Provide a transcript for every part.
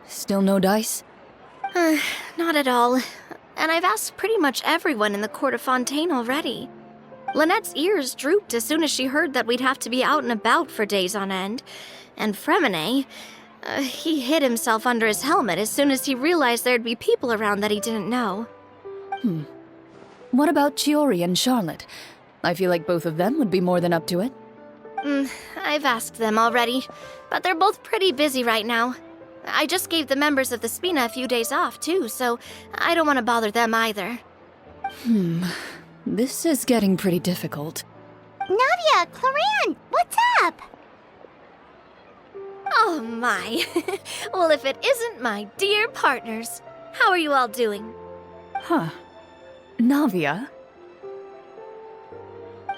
Still no dice? Not at all. And I've asked pretty much everyone in the court of Fontaine already. Lynette's ears drooped as soon as she heard that we'd have to be out and about for days on end. And Fremine, he hid himself under his helmet as soon as he realized there'd be people around that he didn't know. What about Chiori and Charlotte? I feel like both of them would be more than up to it. I've asked them already, but they're both pretty busy right now. I just gave the members of the Spina a few days off, too, so I don't want to bother them either. This is getting pretty difficult. Navia, Clorinde, what's up? Oh my. Well, if it isn't my dear partners. How are you all doing? Huh. Navia?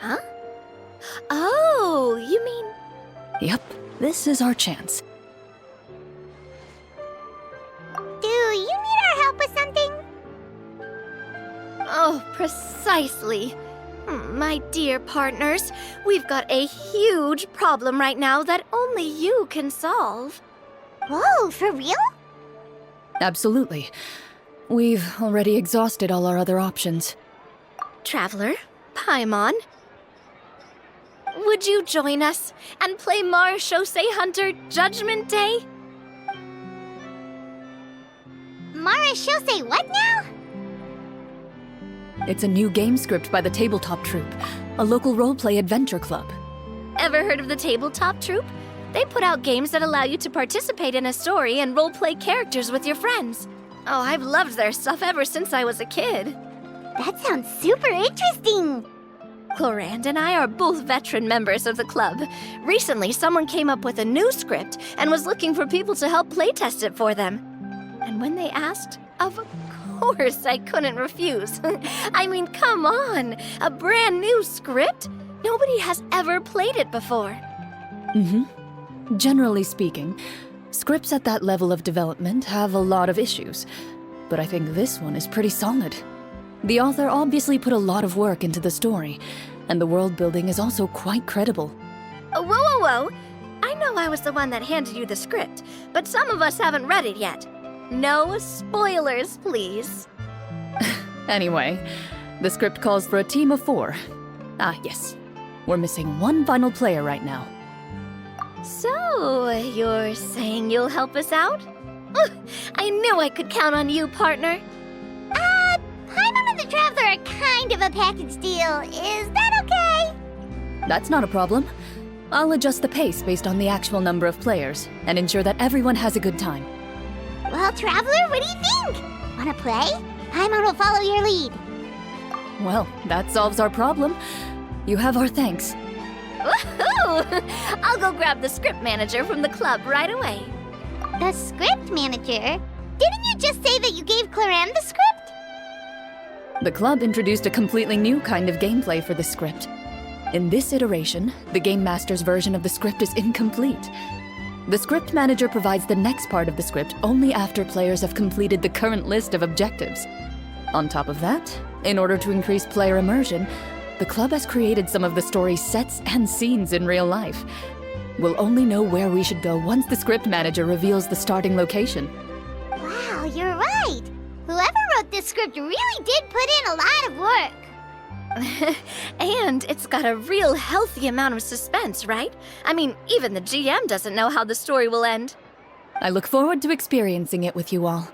Huh? Oh, you mean... Yep, this is our chance. Do you need our help with something? Oh, precisely. My dear partners, we've got a huge problem right now that only you can solve. Whoa, for real? Absolutely. We've already exhausted all our other options. Traveler, Paimon, would you join us and play Marechaussee Hunter Judgment Day? Marechaussee what now? It's a new game script by the Tabletop Troupe, a local roleplay adventure club. Ever heard of the Tabletop Troupe? They put out games that allow you to participate in a story and roleplay characters with your friends. Oh, I've loved their stuff ever since I was a kid. That sounds super interesting. Clorinde and I are both veteran members of the club. Recently, someone came up with a new script and was looking for people to help playtest it for them. And when they asked, of course I couldn't refuse. I mean, come on, a brand new script? Nobody has ever played it before. Generally speaking, scripts at that level of development have a lot of issues, but I think this one is pretty solid. The author obviously put a lot of work into the story, and the world building is also quite credible. Whoa. I know I was the one that handed you the script, but some of us haven't read it yet. No spoilers, please. Anyway, the script calls for a team of 4. Ah, yes. We're missing one final player right now. So, you're saying you'll help us out? I knew I could count on you, partner. Paimon and the Traveler are kind of a package deal. Is that okay? That's not a problem. I'll adjust the pace based on the actual number of players and ensure that everyone has a good time. Well, Traveler, what do you think? Wanna play? Paimon will follow your lead. Well, that solves our problem. You have our thanks. Woohoo! I'll go grab the script manager from the club right away. The script manager? Didn't you just say that you gave Clorinde the script? The club introduced a completely new kind of gameplay for the script. In this iteration, the Game Master's version of the script is incomplete. The script manager provides the next part of the script only after players have completed the current list of objectives. On top of that, in order to increase player immersion, the club has created some of the story's sets and scenes in real life. We'll only know where we should go once the script manager reveals the starting location. Wow, you're right. Whoever wrote this script really did put in a lot of work. And it's got a real healthy amount of suspense, right? I mean, even the GM doesn't know how the story will end. I look forward to experiencing it with you all.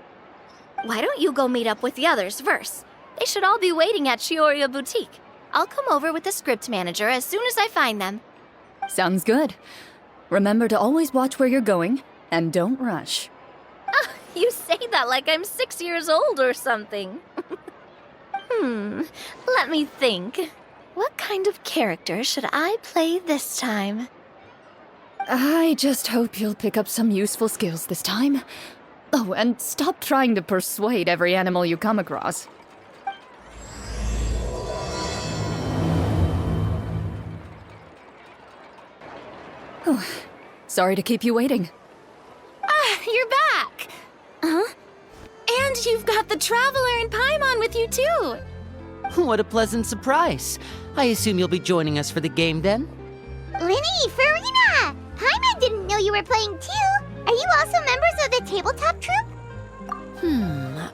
Why don't you go meet up with the others first? They should all be waiting at Chioria Boutique. I'll come over with the script manager as soon as I find them. Sounds good. Remember to always watch where you're going, and don't rush. Oh, you say that like I'm 6 years old or something. Let me think. What kind of character should I play this time? I just hope you'll pick up some useful skills this time. Oh, and stop trying to persuade every animal you come across. Oh, sorry to keep you waiting. You're back! Huh? And you've got the Traveler and Paimon with you, too! What a pleasant surprise. I assume you'll be joining us for the game then? Linny, Farina! Paimon didn't know you were playing too. Are you also members of the tabletop troupe?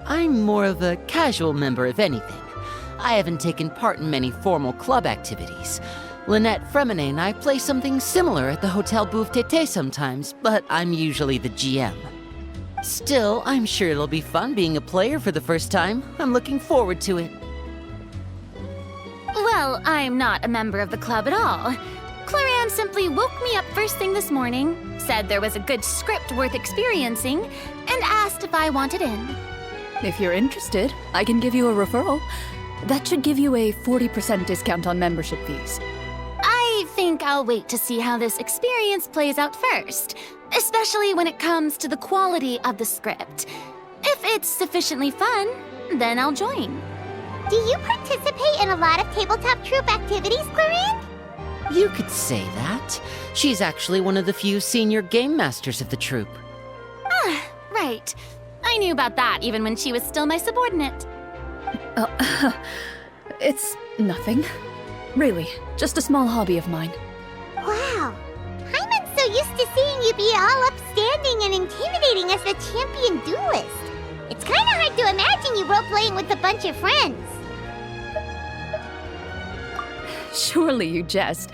I'm more of a casual member, if anything. I haven't taken part in many formal club activities. Lynette Fremine and I play something similar at the Hotel Bouffe Tété sometimes, but I'm usually the GM. Still, I'm sure it'll be fun being a player for the first time. I'm looking forward to it. Well, I'm not a member of the club at all. Clorinde simply woke me up first thing this morning, said there was a good script worth experiencing, and asked if I wanted in. If you're interested, I can give you a referral. That should give you a 40% discount on membership fees. I think I'll wait to see how this experience plays out first, especially when it comes to the quality of the script. If it's sufficiently fun, then I'll join. Do you participate in a lot of tabletop troupe activities, Clorinde? You could say that. She's actually one of the few senior game masters of the troupe. Right. I knew about that even when she was still my subordinate. It's nothing. Really, just a small hobby of mine. Wow. Hyman's so used to seeing you be all upstanding and intimidating as the champion duelist. It's kind of hard to imagine you role-playing with a bunch of friends. Surely you jest.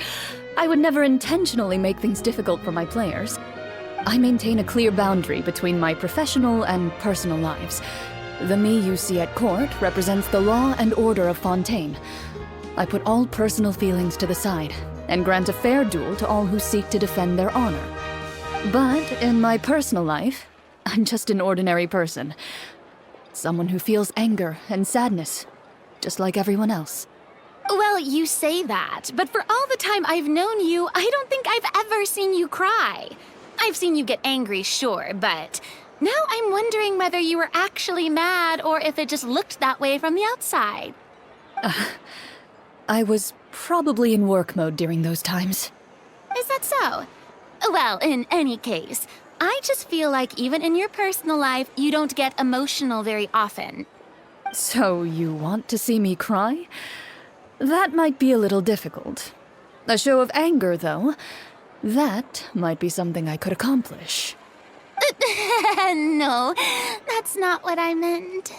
I would never intentionally make things difficult for my players. I maintain a clear boundary between my professional and personal lives. The me you see at court represents the law and order of Fontaine. I put all personal feelings to the side and grant a fair duel to all who seek to defend their honor. But in my personal life, I'm just an ordinary person. Someone who feels anger and sadness, just like everyone else. Well, you say that, but for all the time I've known you, I don't think I've ever seen you cry. I've seen you get angry, sure, but now I'm wondering whether you were actually mad or if it just looked that way from the outside. I was probably in work mode during those times. Is that so? Well, in any case, I just feel like even in your personal life, you don't get emotional very often. So you want to see me cry? That might be a little difficult. A show of anger, though, that might be something I could accomplish. No, that's not what I meant.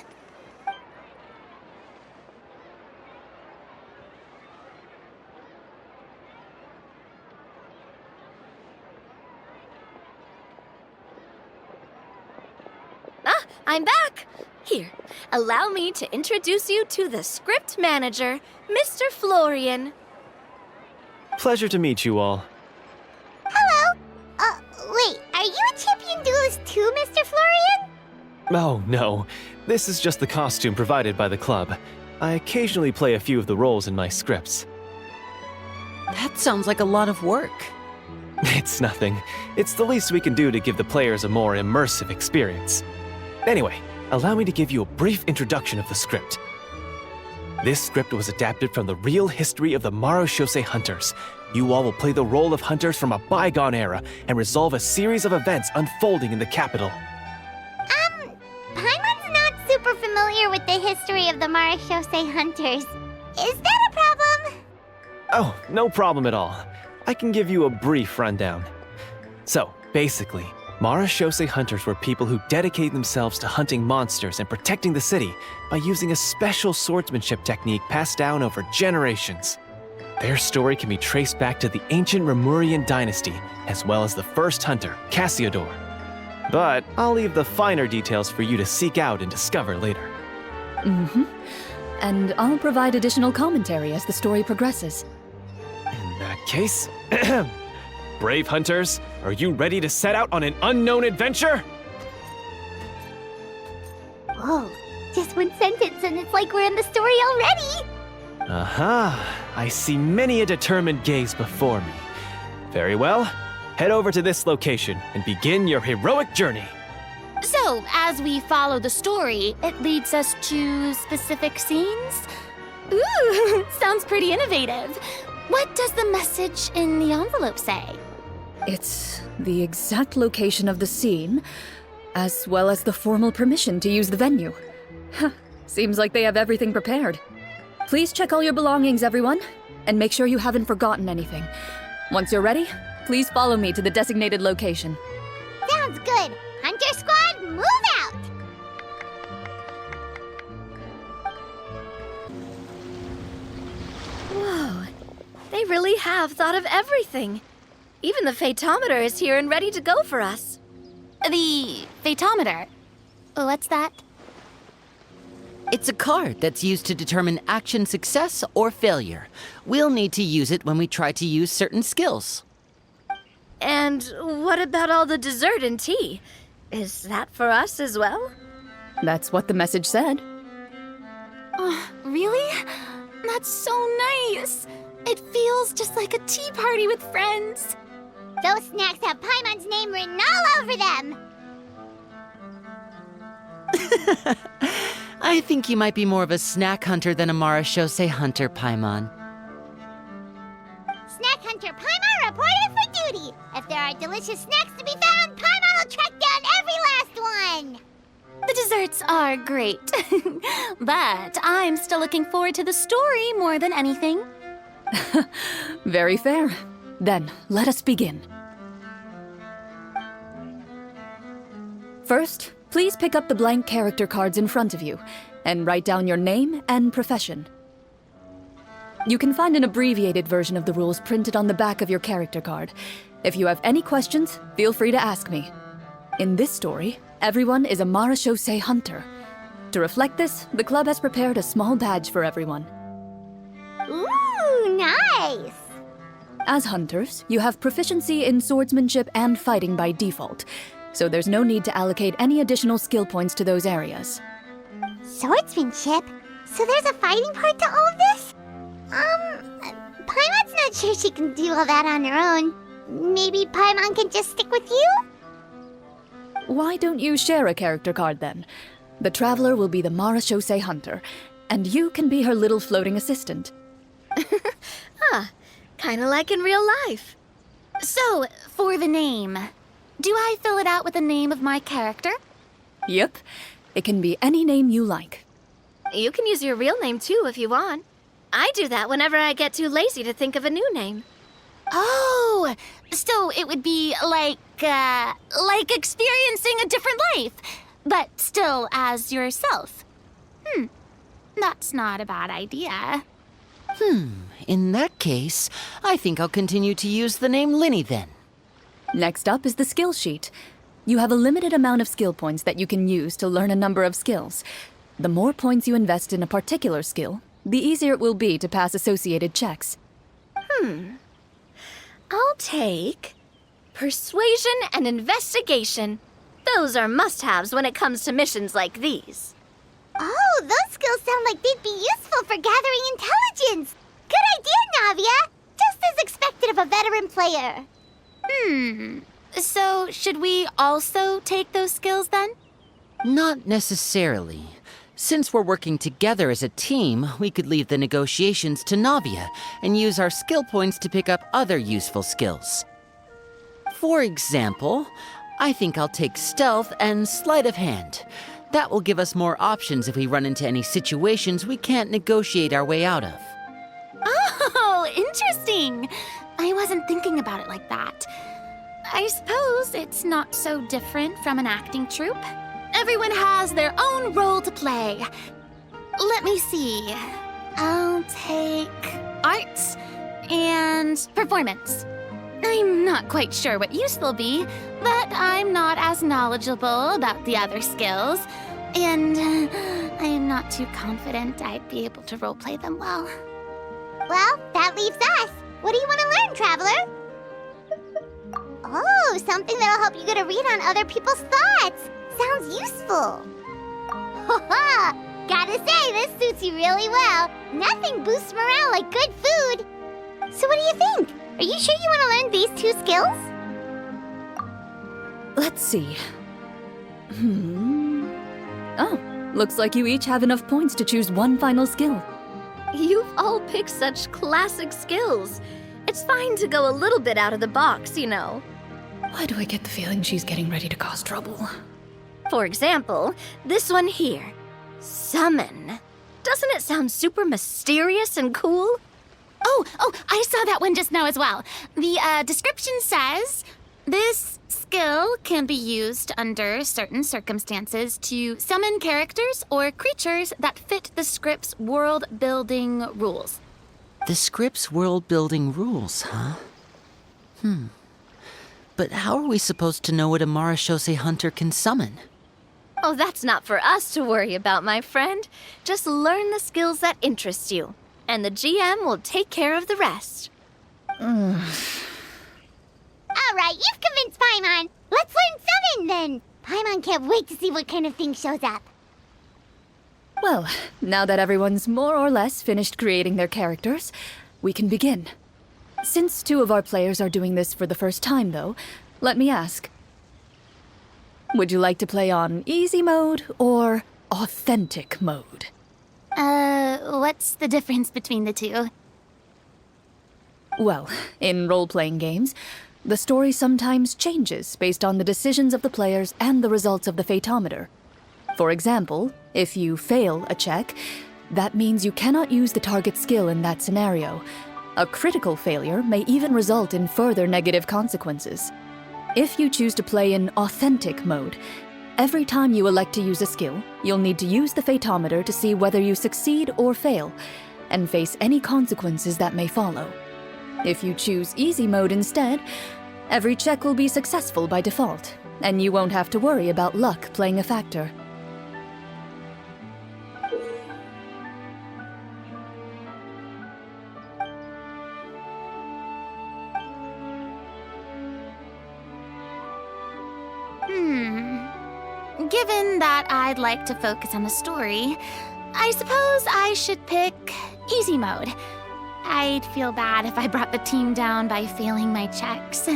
I'm back! Here, allow me to introduce you to the script manager, Mr. Florian. Pleasure to meet you all. Hello? Wait, are you a champion duelist too, Mr. Florian? Oh, no. This is just the costume provided by the club. I occasionally play a few of the roles in my scripts. That sounds like a lot of work. It's nothing. It's the least we can do to give the players a more immersive experience. Anyway, allow me to give you a brief introduction of the script. This script was adapted from the real history of the Marechaussee Hunters. You all will play the role of hunters from a bygone era and resolve a series of events unfolding in the capital. Paimon's not super familiar with the history of the Marechaussee Hunters. Is that a problem? Oh, no problem at all. I can give you a brief rundown. So, basically, Marechaussee Hunters were people who dedicated themselves to hunting monsters and protecting the city by using a special swordsmanship technique passed down over generations. Their story can be traced back to the ancient Remurian dynasty, as well as the first hunter, Cassiodor. But I'll leave the finer details for you to seek out and discover later. And I'll provide additional commentary as the story progresses. In that case, brave hunters, are you ready to set out on an unknown adventure? Whoa, just one sentence and it's like we're in the story already! Aha, I see many a determined gaze before me. Very well, head over to this location and begin your heroic journey. So, as we follow the story, it leads us to specific scenes? Ooh, sounds pretty innovative. What does the message in the envelope say? It's the exact location of the scene, as well as the formal permission to use the venue. Seems like they have everything prepared. Please check all your belongings, everyone, and make sure you haven't forgotten anything. Once you're ready, please follow me to the designated location. Sounds good! Good! Hunter Squad, move out! Whoa. They really have thought of everything. Even the Fatometer is here and ready to go for us. The Fatometer. What's that? It's a card that's used to determine action success or failure. We'll need to use it when we try to use certain skills. And what about all the dessert and tea? Is that for us as well? That's what the message said. Oh, really? That's so nice. It feels just like a tea party with friends. Those snacks have Paimon's name written all over them! I think you might be more of a snack hunter than a Marashose hunter, Paimon. Snack Hunter Paimon reported for duty! If there are delicious snacks to be found, Paimon will track down every last one! The desserts are great. But I'm still looking forward to the story more than anything. Very fair. Then, let us begin. First, please pick up the blank character cards in front of you and write down your name and profession. You can find an abbreviated version of the rules printed on the back of your character card. If you have any questions, feel free to ask me. In this story, everyone is a Marashose hunter. To reflect this, the club has prepared a small badge for everyone. Ooh, nice! As hunters, you have proficiency in swordsmanship and fighting by default, so there's no need to allocate any additional skill points to those areas. Swordsmanship? So there's a fighting part to all of this? Paimon's not sure she can do all that on her own. Maybe Paimon can just stick with you? Why don't you share a character card then? The Traveler will be the Marashose hunter, and you can be her little floating assistant. Kinda like in real life. So, for the name, do I fill it out with the name of my character? Yep, it can be any name you like. You can use your real name too if you want. I do that whenever I get too lazy to think of a new name. Oh, so it would be like experiencing a different life, but still as yourself. That's not a bad idea. In that case, I think I'll continue to use the name Linny then. Next up is the skill sheet. You have a limited amount of skill points that you can use to learn a number of skills. The more points you invest in a particular skill, the easier it will be to pass associated checks. I'll take persuasion and investigation. Those are must-haves when it comes to missions like these. Oh, those skills sound like they'd be useful for gathering intelligence! Good idea, Navia! Just as expected of a veteran player. So, should we also take those skills then? Not necessarily. Since we're working together as a team, we could leave the negotiations to Navia and use our skill points to pick up other useful skills. For example, I think I'll take stealth and sleight of hand. That will give us more options if we run into any situations we can't negotiate our way out of. Oh, interesting. I wasn't thinking about it like that. I suppose it's not so different from an acting troupe. Everyone has their own role to play. Let me see. I'll take arts and performance. I'm not quite sure what use they'll be, but I'm not as knowledgeable about the other skills, and I am not too confident I'd be able to roleplay them well. Well, that leaves us. What do you want to learn, Traveler? Oh, something that'll help you get a read on other people's thoughts. Sounds useful. Haha! Gotta say, this suits you really well. Nothing boosts morale like good food. So what do you think? Are you sure you want to learn these two skills? Let's see. Oh, looks like you each have enough points to choose one final skill. You've all picked such classic skills. It's fine to go a little bit out of the box, you know. Why do I get the feeling she's getting ready to cause trouble? For example, this one here. Summon. Doesn't it sound super mysterious and cool? Oh, I saw that one just now as well. The description says, This skill can be used under certain circumstances to summon characters or creatures that fit the script's world-building rules. The script's world-building rules, huh? But how are we supposed to know what a Marashose hunter can summon? Oh, that's not for us to worry about, my friend. Just learn the skills that interest you, and the GM will take care of the rest. Alright, you've convinced Paimon. Let's learn summon then. Paimon can't wait to see what kind of thing shows up. Well, now that everyone's more or less finished creating their characters, we can begin. Since 2 of our players are doing this for the first time, though, let me ask. Would you like to play on easy mode or authentic mode? What's the difference between the two? Well, in role-playing games, the story sometimes changes based on the decisions of the players and the results of the Fatometer. For example, if you fail a check, that means you cannot use the target skill in that scenario. A critical failure may even result in further negative consequences. If you choose to play in authentic mode, every time you elect to use a skill, you'll need to use the Fatometer to see whether you succeed or fail, and face any consequences that may follow. If you choose easy mode instead, every check will be successful by default, and you won't have to worry about luck playing a factor. Given that I'd like to focus on the story, I suppose I should pick easy mode. I'd feel bad if I brought the team down by failing my checks.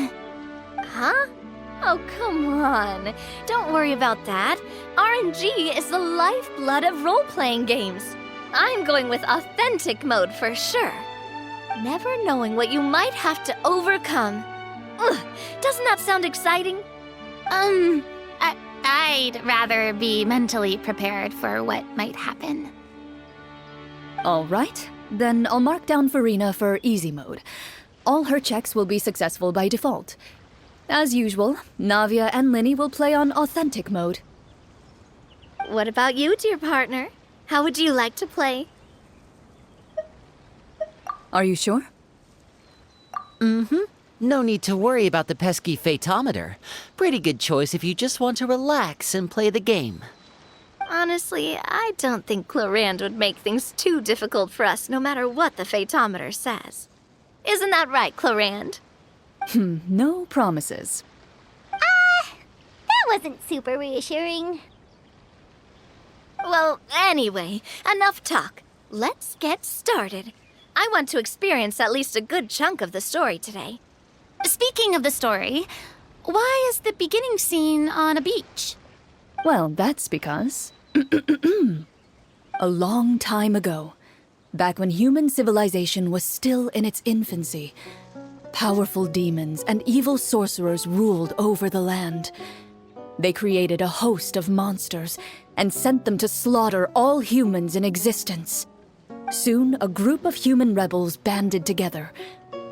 Huh? Oh, come on. Don't worry about that. RNG is the lifeblood of role-playing games. I'm going with authentic mode for sure. Never knowing what you might have to overcome. Ugh, doesn't that sound exciting? I'd rather be mentally prepared for what might happen. All right, then I'll mark down Farina for easy mode. All her checks will be successful by default. As usual, Navia and Linny will play on authentic mode. What about you, dear partner? How would you like to play? Are you sure? No need to worry about the pesky Fatometer. Pretty good choice if you just want to relax and play the game. Honestly, I don't think Clorinde would make things too difficult for us no matter what the Fatometer says. Isn't that right, Clorinde? No promises. That wasn't super reassuring. Well, anyway, enough talk. Let's get started. I want to experience at least a good chunk of the story today. Speaking of the story, why is the beginning scene on a beach? Well, that's because... a long time ago, back when human civilization was still in its infancy, powerful demons and evil sorcerers ruled over the land. They created a host of monsters and sent them to slaughter all humans in existence. Soon, a group of human rebels banded together.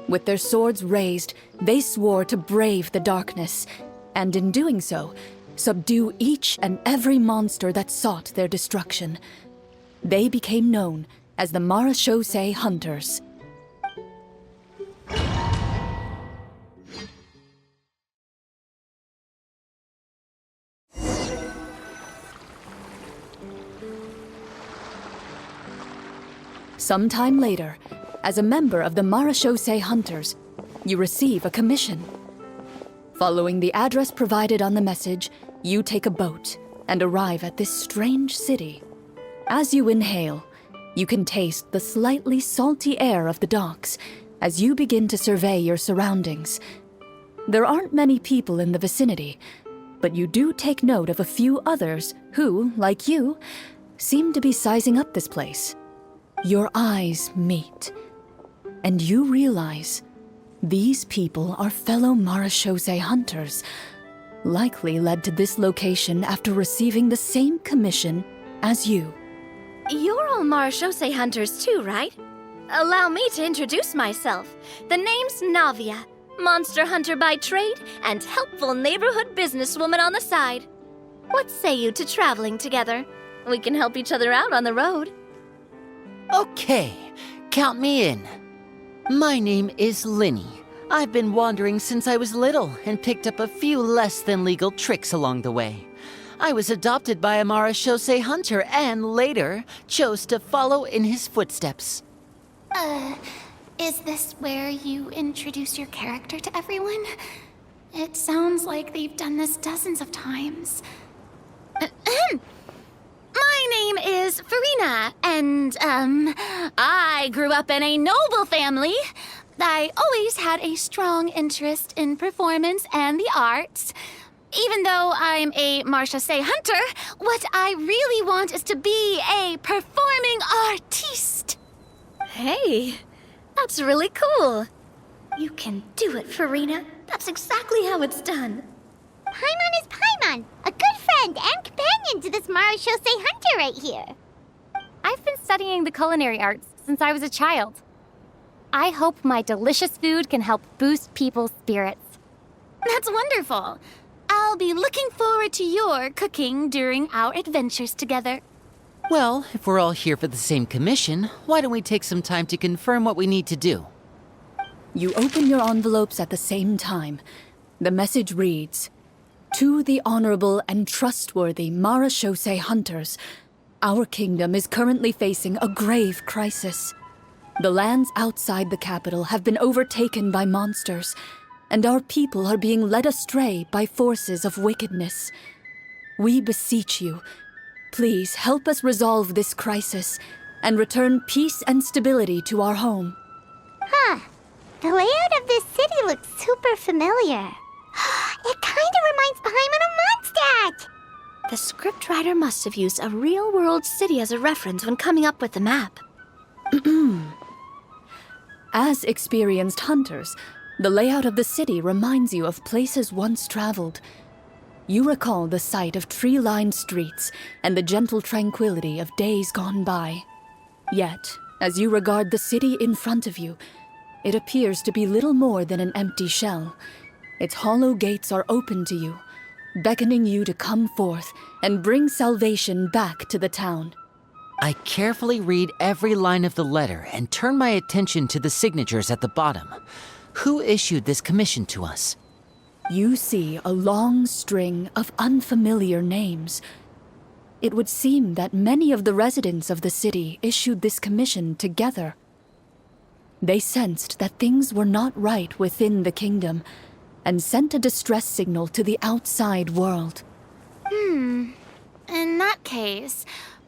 With their swords raised, they swore to brave the darkness, and in doing so, subdue each and every monster that sought their destruction. They became known as the Marashose Hunters. Sometime later, as a member of the Marashose Hunters, you receive a commission. Following the address provided on the message, you take a boat and arrive at this strange city. As you inhale, you can taste the slightly salty air of the docks as you begin to survey your surroundings. There aren't many people in the vicinity, but you do take note of a few others who, like you, seem to be sizing up this place. Your eyes meet, and you realize these people are fellow Marashose hunters, likely led to this location after receiving the same commission as you. You're all Marashose hunters too, right? Allow me to introduce myself. The name's Navia. monster hunter by trade, and helpful neighborhood businesswoman on the side. What say you to traveling together? We can help each other out on the road. Okay, count me in. My name is Linny. I've been wandering since I was little and picked up a few less than legal tricks along the way. I was adopted by a Marachose hunter and later chose to follow in his footsteps. Is this where you introduce your character to everyone? It sounds like they've done this dozens of times. My name is Farina, and, I grew up in a noble family. I always had a strong interest in performance and the arts. Even though I'm a Marachose hunter, what I really want is to be a performing artiste. Hey, that's really cool. You can do it, Farina. That's exactly how it's done. Paimon is Paimon, a good friend and companion to this Marachose hunter right here. I've been studying the culinary arts since I was a child. I hope my delicious food can help boost people's spirits. That's wonderful. I'll be looking forward to your cooking during our adventures together. Well, if we're all here for the same commission, why don't we take some time to confirm what we need to do? You open your envelopes at the same time. The message reads, "To the honorable and trustworthy Marachose hunters, our kingdom is currently facing a grave crisis. The lands outside the capital have been overtaken by monsters, and our people are being led astray by forces of wickedness. We beseech you, please help us resolve this crisis and return peace and stability to our home." The layout of this city looks super familiar. It kind of reminds Paimon of Mondstadt. The scriptwriter must have used a real-world city as a reference when coming up with the map. As experienced hunters, the layout of the city reminds you of places once traveled. You recall the sight of tree-lined streets and the gentle tranquility of days gone by. Yet, as you regard the city in front of you, it appears to be little more than an empty shell. Its hollow gates are open to you, beckoning you to come forth and bring salvation back to the town. I carefully read every line of the letter and turn my attention to the signatures at the bottom. Who issued this commission to us? You see a long string of unfamiliar names. It would seem that many of the residents of the city issued this commission together. They sensed that things were not right within the kingdom and sent a distress signal to the outside world. In that case,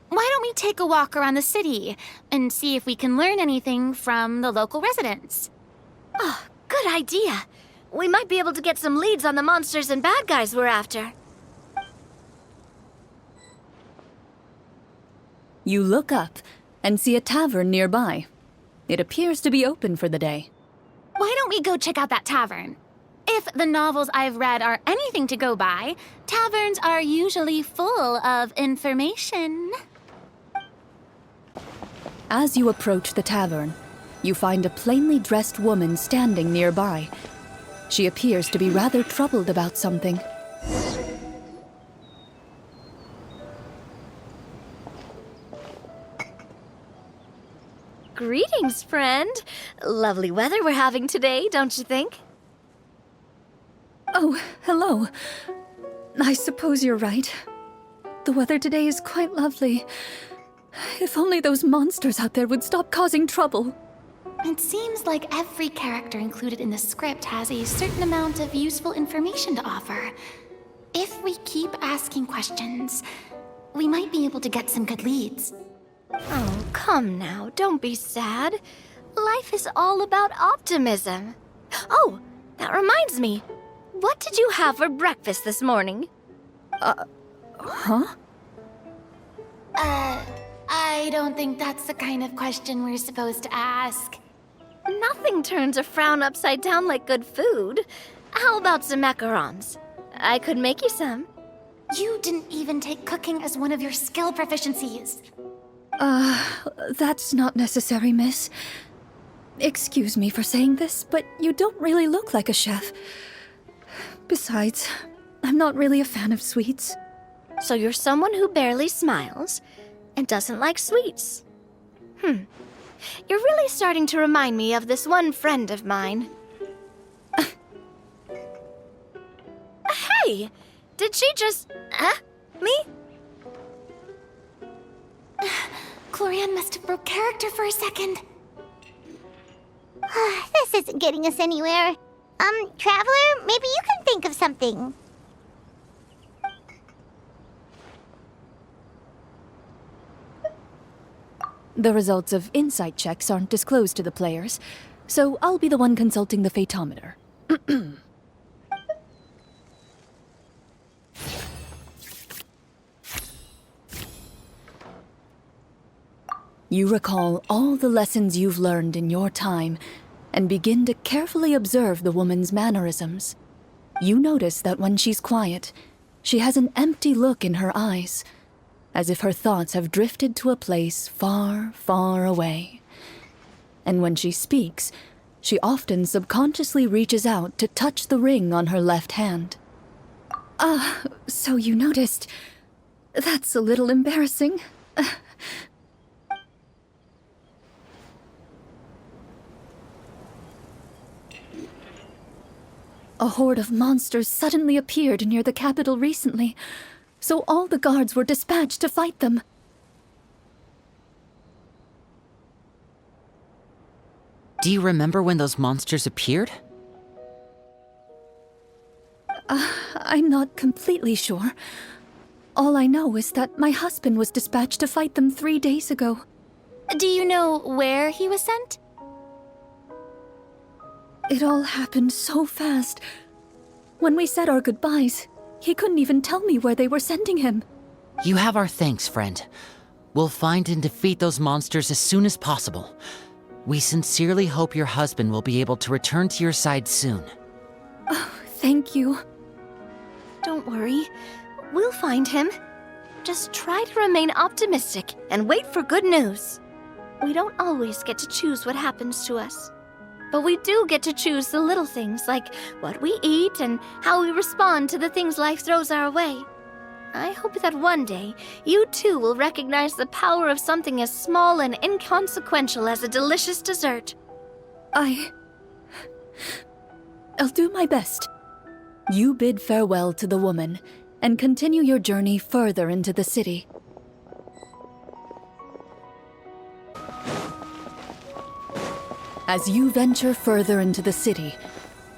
why don't we take a walk around the city and see if we can learn anything from the local residents? Oh, good idea. We might be able to get some leads on the monsters and bad guys we're after. You look up and see a tavern nearby. It appears to be open for the day. Why don't we go check out that tavern? If the novels I've read are anything to go by, taverns are usually full of information. As you approach the tavern, you find a plainly dressed woman standing nearby. She appears to be rather troubled about something. Greetings, friend. Lovely weather we're having today, don't you think? Oh, hello. I suppose you're right. The weather today is quite lovely. If only those monsters out there would stop causing trouble. It seems like every character included in the script has a certain amount of useful information to offer. If we keep asking questions, we might be able to get some good leads. Oh, come now, don't be sad. Life is all about optimism. Oh, that reminds me. What did you have for breakfast this morning? Huh? I don't think that's the kind of question we're supposed to ask. Nothing turns a frown upside down like good food. How about some macarons? I could make you some. You didn't even take cooking as one of your skill proficiencies. That's not necessary, miss. Excuse me for saying this, but you don't really look like a chef. Besides, I'm not really a fan of sweets. So you're someone who barely smiles and doesn't like sweets. You're really starting to remind me of this one friend of mine. Hey! Did she just... me? Clorinde must have broke character for a second. This isn't getting us anywhere. Traveler, maybe you can think of something. The results of insight checks aren't disclosed to the players, so I'll be the one consulting the fatometer. You recall all the lessons you've learned in your time and begin to carefully observe the woman's mannerisms. You notice that when she's quiet, she has an empty look in her eyes, as if her thoughts have drifted to a place far, far away. And when she speaks, she often subconsciously reaches out to touch the ring on her left hand. So you noticed. That's a little embarrassing. A horde of monsters suddenly appeared near the capital recently, so all the guards were dispatched to fight them. Do you remember when those monsters appeared? I'm not completely sure. All I know is that my husband was dispatched to fight them 3 days ago. Do you know where he was sent? It all happened so fast. When we said our goodbyes, he couldn't even tell me where they were sending him. You have our thanks, friend. We'll find and defeat those monsters as soon as possible. We sincerely hope your husband will be able to return to your side soon. Oh, thank you. Don't worry. We'll find him. Just try to remain optimistic and wait for good news. We don't always get to choose what happens to us. But we do get to choose the little things, like what we eat and how we respond to the things life throws our way. I hope that one day, you too will recognize the power of something as small and inconsequential as a delicious dessert. I'll do my best. You bid farewell to the woman and continue your journey further into the city. As you venture further into the city,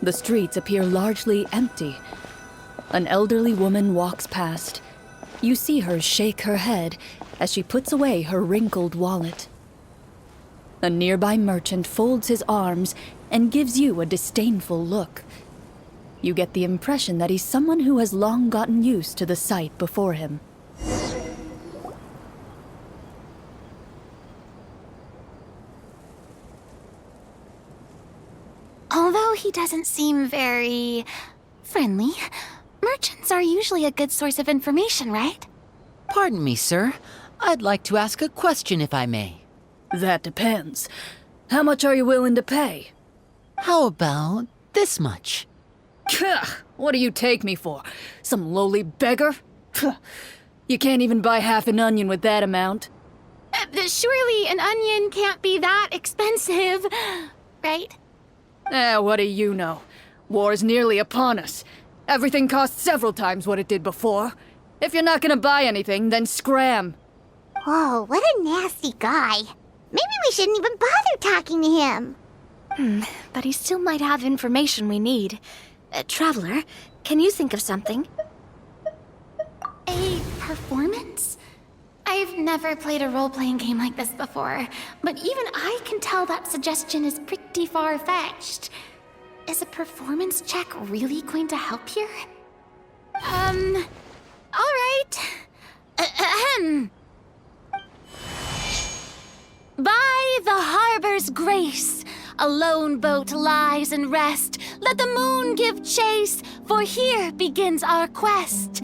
the streets appear largely empty. An elderly woman walks past. You see her shake her head as she puts away her wrinkled wallet. A nearby merchant folds his arms and gives you a disdainful look. You get the impression that he's someone who has long gotten used to the sight before him. Although he doesn't seem very friendly, merchants are usually a good source of information, right? Pardon me, sir. I'd like to ask a question if I may. That depends. How much are you willing to pay? How about this much? What do you take me for? Some lowly beggar? You can't even buy half an onion with that amount. Surely an onion can't be that expensive, right? What do you know? War is nearly upon us. Everything costs several times what it did before. If you're not gonna buy anything, then scram. Whoa, what a nasty guy. Maybe we shouldn't even bother talking to him. But he still might have information we need. Traveler, can you think of something? A performance? I've never played a role-playing game like this before, but even I can tell that suggestion is pretty far-fetched. Is a performance check really going to help here? All right. Ahem. By the harbor's grace, a lone boat lies in rest. Let the moon give chase, for here begins our quest.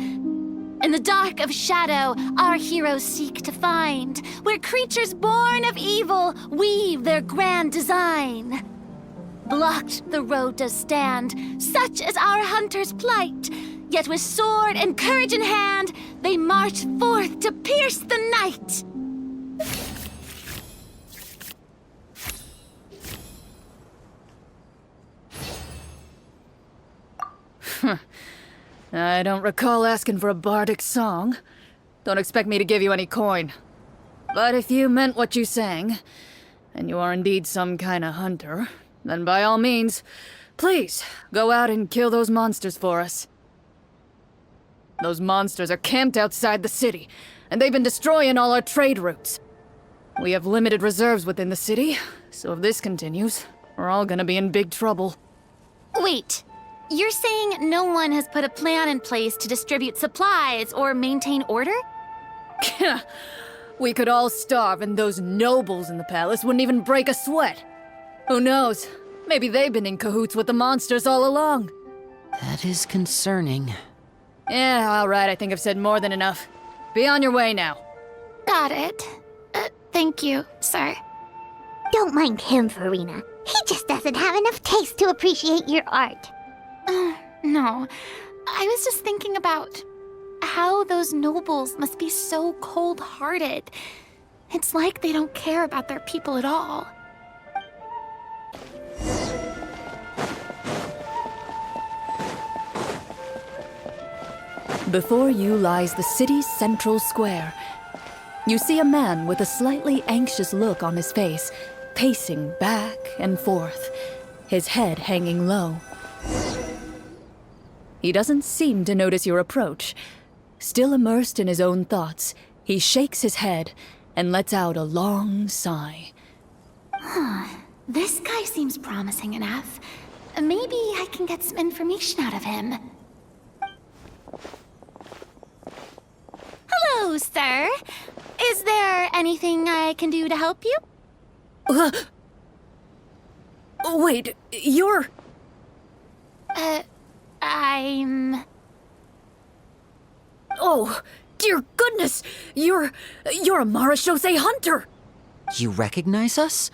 In the dark of shadow, our heroes seek to find, where creatures born of evil weave their grand design. Blocked the road does stand, such is our hunter's plight. Yet with sword and courage in hand, they march forth to pierce the night. I don't recall asking for a bardic song. Don't expect me to give you any coin. But if you meant what you sang, and you are indeed some kind of hunter, then by all means, please, go out and kill those monsters for us. Those monsters are camped outside the city, and they've been destroying all our trade routes. We have limited reserves within the city, so if this continues, we're all gonna be in big trouble. Wait, you're saying no one has put a plan in place to distribute supplies or maintain order? We could all starve and those nobles in the palace wouldn't even break a sweat. Who knows? Maybe they've been in cahoots with the monsters all along. That is concerning. Yeah, all right, I think I've said more than enough. Be on your way now. Got it. Thank you, sir. Don't mind him, Farina. He just doesn't have enough taste to appreciate your art. No. I was just thinking about how those nobles must be so cold-hearted. It's like they don't care about their people at all. Before you lies the city's central square. You see a man with a slightly anxious look on his face, pacing back and forth, his head hanging low. He doesn't seem to notice your approach. Still immersed in his own thoughts, he shakes his head and lets out a long sigh. This guy seems promising enough. Maybe I can get some information out of him. Hello, sir. Is there anything I can do to help you? Wait, you're... I'm... Oh, dear goodness! You're a Marashose hunter! You recognize us?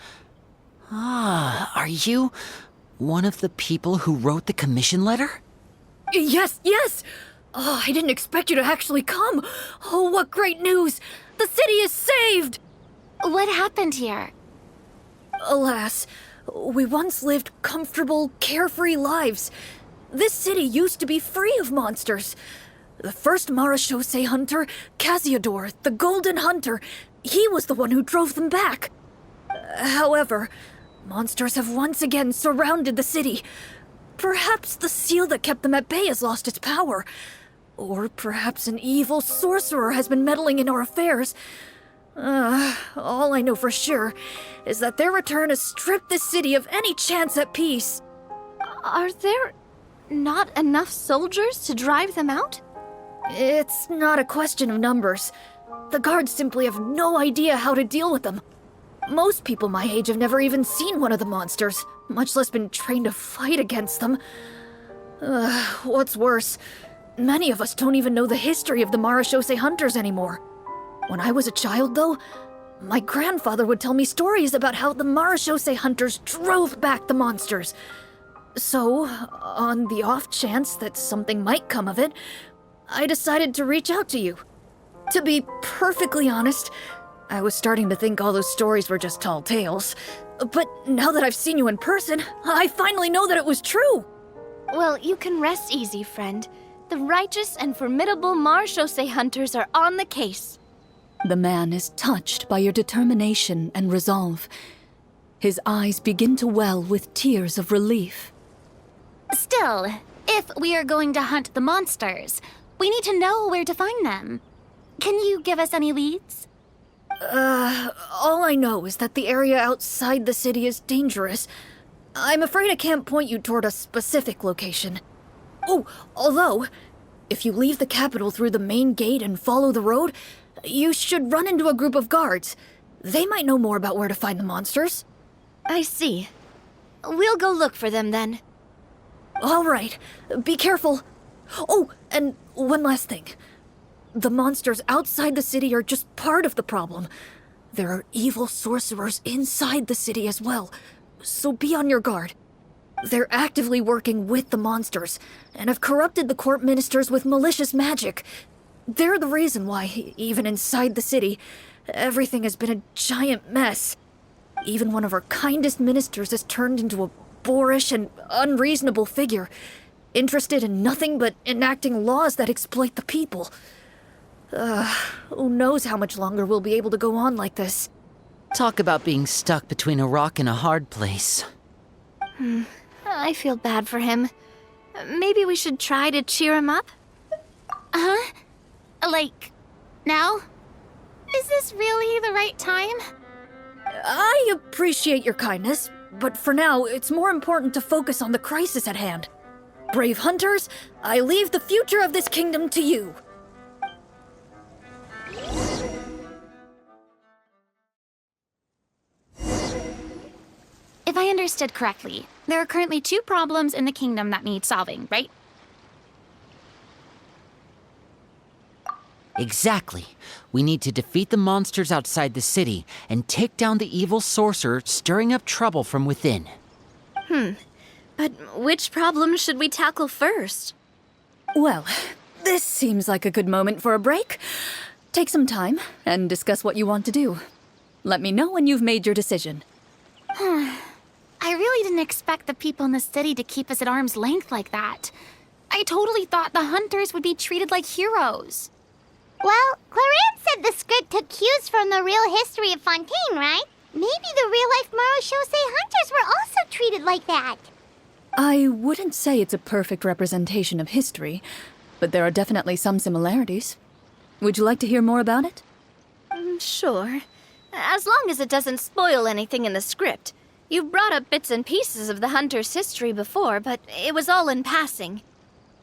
Ah, are you one of the people who wrote the commission letter? Yes! Oh, I didn't expect you to actually come. Oh, what great news! The city is saved! What happened here? Alas, we once lived comfortable, carefree lives. This city used to be free of monsters. The first Marashose hunter, Casiodor, the Golden Hunter, he was the one who drove them back. However, monsters have once again surrounded the city. Perhaps the seal that kept them at bay has lost its power. Or perhaps an evil sorcerer has been meddling in our affairs. All I know for sure is that their return has stripped the city of any chance at peace. Are there not enough soldiers to drive them out? It's not a question of numbers. The guards simply have no idea how to deal with them. Most people my age have never even seen one of the monsters, much less been trained to fight against them. What's worse, many of us don't even know the history of the Marashose hunters anymore. When I was a child, though, my grandfather would tell me stories about how the Marashose hunters drove back the monsters. So, on the off chance that something might come of it, I decided to reach out to you. To be perfectly honest, I was starting to think all those stories were just tall tales. But now that I've seen you in person, I finally know that it was true! Well, you can rest easy, friend. The righteous and formidable Marashose hunters are on the case. The man is touched by your determination and resolve. His eyes begin to well with tears of relief. Still, if we are going to hunt the monsters, we need to know where to find them. Can you give us any leads? All I know is that the area outside the city is dangerous. I'm afraid I can't point you toward a specific location. Oh, although, if you leave the capital through the main gate and follow the road, you should run into a group of guards. They might know more about where to find the monsters. I see. We'll go look for them then. All right, be careful. Oh, and one last thing. the monsters outside the city are just part of the problem. There are evil sorcerers inside the city as well, so be on your guard. They're actively working with the monsters, and have corrupted the court ministers with malicious magic. They're the reason why, even inside the city, everything has been a giant mess. Even one of our kindest ministers has turned into a boorish and unreasonable figure, interested in nothing but enacting laws that exploit the people. Who knows how much longer we'll be able to go on like this. Talk about being stuck between a rock and a hard place. I feel bad for him. Maybe we should try to cheer him up? Huh? Like, now? Is this really the right time? I appreciate your kindness, but for now, it's more important to focus on the crisis at hand. Brave hunters, I leave the future of this kingdom to you. If I understood correctly, there are currently 2 problems in the kingdom that need solving, right? Exactly. We need to defeat the monsters outside the city and take down the evil sorcerer stirring up trouble from within. But which problem should we tackle first? Well, this seems like a good moment for a break. Take some time and discuss what you want to do. Let me know when you've made your decision. I really didn't expect the people in the city to keep us at arm's length like that. I totally thought the hunters would be treated like heroes. Well, Clorinde said the script took cues from the real history of Fontaine, right? Maybe the real-life Marachose hunters were also treated like that. I wouldn't say it's a perfect representation of history, but there are definitely some similarities. Would you like to hear more about it? Sure. As long as it doesn't spoil anything in the script. You've brought up bits and pieces of the hunter's history before, but it was all in passing.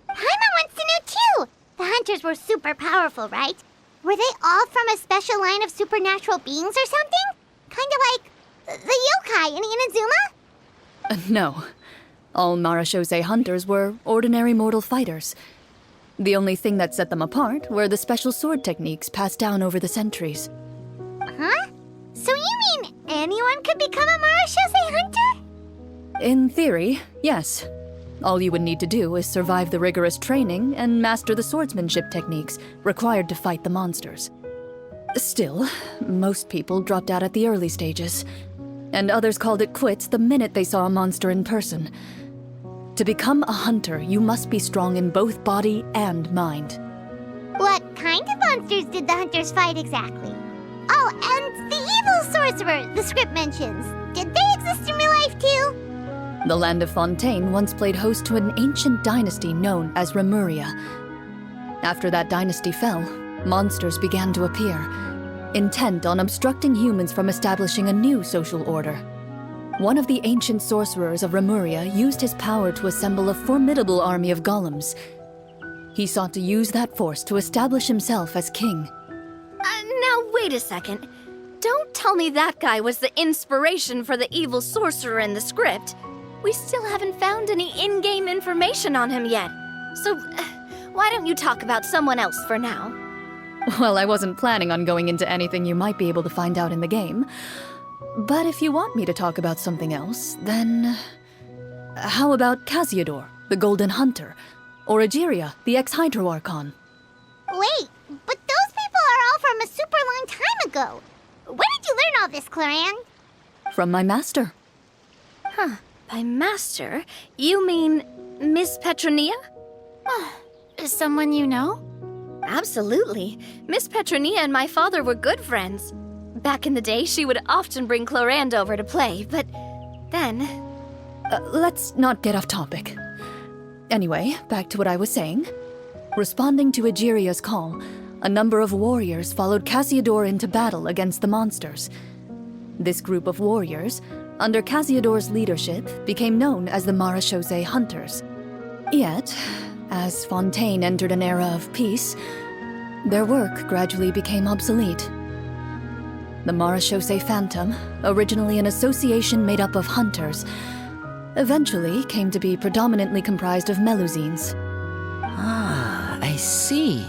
Paimon wants to know too! The hunters were super powerful, right? Were they all from a special line of supernatural beings or something? Kind of like the yokai in Inazuma? No. All Marachose hunters were ordinary mortal fighters. The only thing that set them apart were the special sword techniques passed down over the centuries. Huh? So you mean anyone could become a Marachose hunter? In theory, yes. All you would need to do is survive the rigorous training and master the swordsmanship techniques required to fight the monsters. Still, most people dropped out at the early stages, and others called it quits the minute they saw a monster in person. To become a hunter, you must be strong in both body and mind. What kind of monsters did the hunters fight exactly? Oh, and the evil sorcerer the script mentions. Did they exist in real life too? The land of Fontaine once played host to an ancient dynasty known as Remuria. After that dynasty fell, monsters began to appear, intent on obstructing humans from establishing a new social order. One of the ancient sorcerers of Remuria used his power to assemble a formidable army of golems. He sought to use that force to establish himself as king. Now, wait a second. Don't tell me that guy was the inspiration for the evil sorcerer in the script. We still haven't found any in-game information on him yet. So, why don't you talk about someone else for now? Well, I wasn't planning on going into anything you might be able to find out in the game. But if you want me to talk about something else, then... How about Casiodor, the Golden Hunter? Or Egeria, the ex-Hydro Archon? Wait, but those people are all from a super long time ago. Where did you learn all this, Clorinde? From my master. By master, you mean Miss Petronia? Is someone you know? Absolutely. Miss Petronia and my father were good friends. Back in the day, she would often bring Clorinde over to play, but then... Let's not get off topic. Anyway, back to what I was saying. Responding to Egeria's call, a number of warriors followed Casiodor into battle against the monsters. This group of warriors, under Casiodor's leadership, became known as the Marachose Hunters. Yet, as Fontaine entered an era of peace, their work gradually became obsolete. The Marachose Phantom, originally an association made up of hunters, eventually came to be predominantly comprised of Melusines. Ah, I see.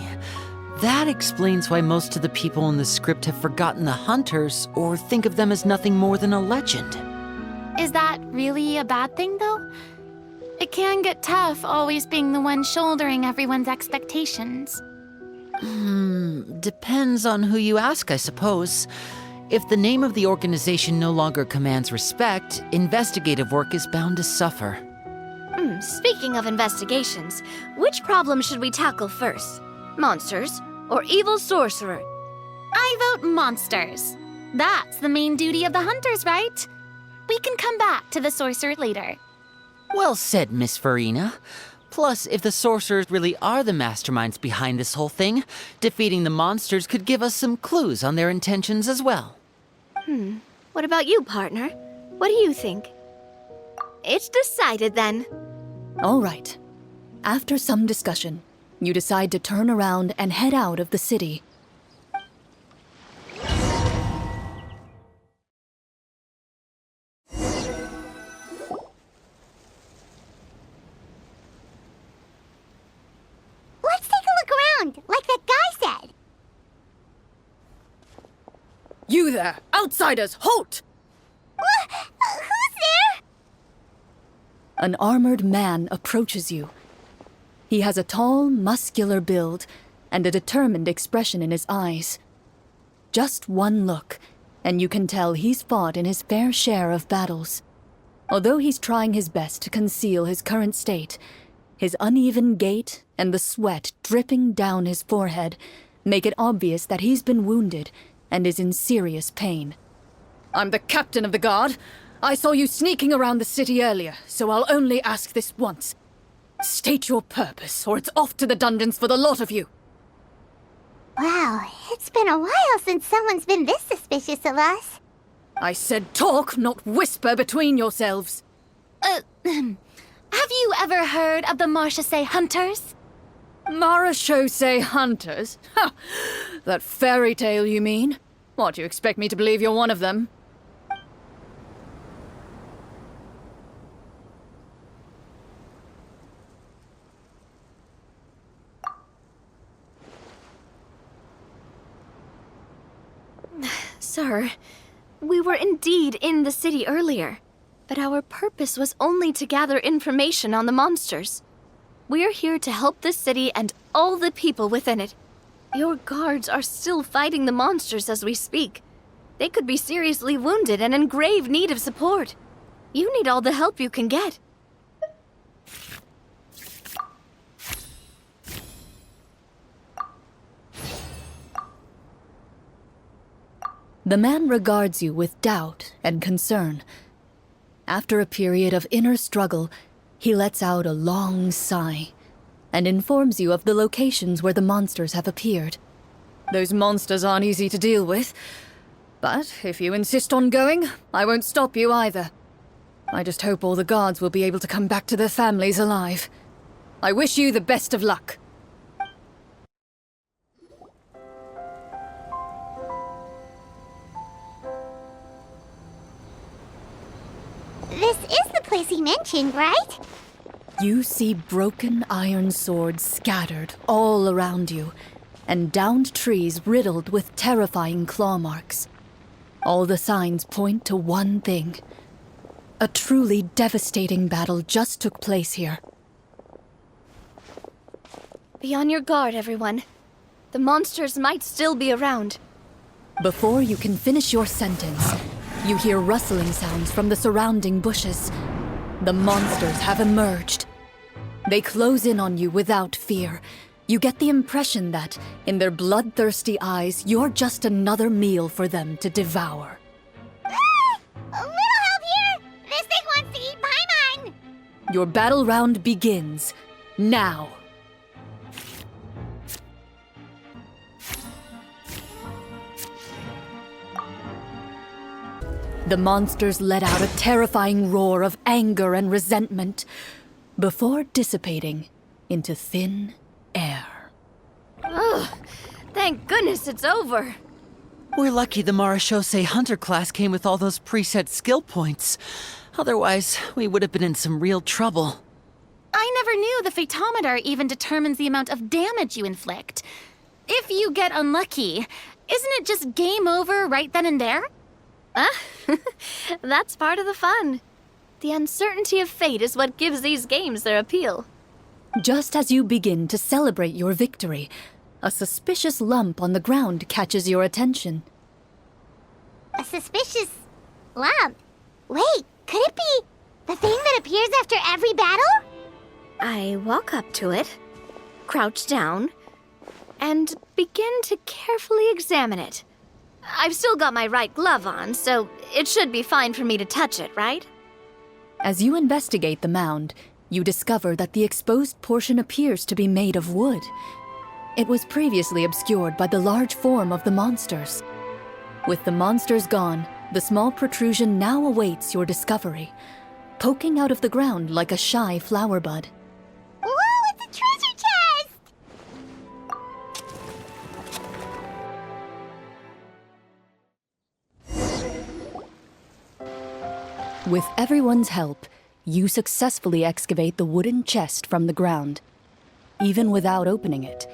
That explains why most of the people in the script have forgotten the hunters or think of them as nothing more than a legend. Is that really a bad thing, though? It can get tough always being the one shouldering everyone's expectations. Depends on who you ask, I suppose. If the name of the organization no longer commands respect, investigative work is bound to suffer. Speaking of investigations, which problem should we tackle first? Monsters or evil sorcerer? I vote monsters. That's the main duty of the hunters, right? We can come back to the sorcerer later. Well said, Miss Farina. Plus, if the sorcerers really are the masterminds behind this whole thing, defeating the monsters could give us some clues on their intentions as well. What about you, partner? What do you think? It's decided then. All right. After some discussion, you decide to turn around and head out of the city. Let's take a look around, like that guy said. You there! Outsiders, halt! Who's there? An armored man approaches you. He has a tall, muscular build and a determined expression in his eyes. Just one look, and you can tell he's fought in his fair share of battles. Although he's trying his best to conceal his current state, his uneven gait and the sweat dripping down his forehead make it obvious that he's been wounded and is in serious pain. I'm the captain of the guard. I saw you sneaking around the city earlier, so I'll only ask this once. State your purpose, or it's off to the dungeons for the lot of you. Wow, it's been a while since someone's been this suspicious of us. I said talk, not whisper between yourselves. Have you ever heard of the Marchese Hunters? Marachose hunters? Ha! That fairy tale, you mean? What, you expect me to believe you're one of them? Sir, we were indeed in the city earlier, but our purpose was only to gather information on the monsters. We're here to help the city and all the people within it. Your guards are still fighting the monsters as we speak. They could be seriously wounded and in grave need of support. You need all the help you can get. The man regards you with doubt and concern. After a period of inner struggle, he lets out a long sigh and informs you of the locations where the monsters have appeared. Those monsters aren't easy to deal with, but if you insist on going, I won't stop you either. I just hope all the guards will be able to come back to their families alive. I wish you the best of luck. This is the place he mentioned, right? You see broken iron swords scattered all around you, and downed trees riddled with terrifying claw marks. All the signs point to one thing. A truly devastating battle just took place here. Be on your guard, everyone. The monsters might still be around. Before you can finish your sentence, you hear rustling sounds from the surrounding bushes. The monsters have emerged. They close in on you without fear. You get the impression that, in their bloodthirsty eyes, you're just another meal for them to devour. A little help here! This thing wants to eat Paimon! Your battle round begins now. The monsters let out a terrifying roar of anger and resentment before dissipating into thin air. Ugh, thank goodness it's over. We're lucky the Marachose Hunter class came with all those preset skill points. Otherwise, we would have been in some real trouble. I never knew the Fatometer even determines the amount of damage you inflict. if you get unlucky, isn't it just game over right then and there? That's part of the fun. The uncertainty of fate is what gives these games their appeal. Just as you begin to celebrate your victory, a suspicious lump on the ground catches your attention. A suspicious lump? Wait, could it be the thing that appears after every battle? I walk up to it, crouch down, and begin to carefully examine it. I've still got my right glove on, so it should be fine for me to touch it, right? As you investigate the mound, you discover that the exposed portion appears to be made of wood. It was previously obscured by the large form of the monsters. With the monsters gone, the small protrusion now awaits your discovery, poking out of the ground like a shy flower bud. Whoa, it's a treasure chest! With everyone's help, you successfully excavate the wooden chest from the ground. Even without opening it,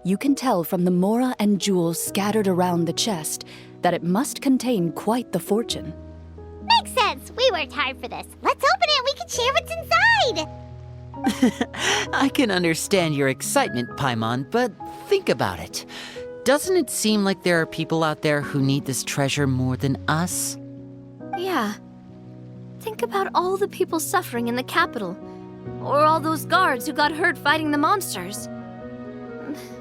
you can tell from the mora and jewels scattered around the chest that it must contain quite the fortune. Makes sense. We worked hard for this. Let's open it. We can share what's inside. I can understand your excitement, Paimon, but think about it. Doesn't it seem like there are people out there who need this treasure more than us? Yeah. Think about all the people suffering in the capital, or all those guards who got hurt fighting the monsters.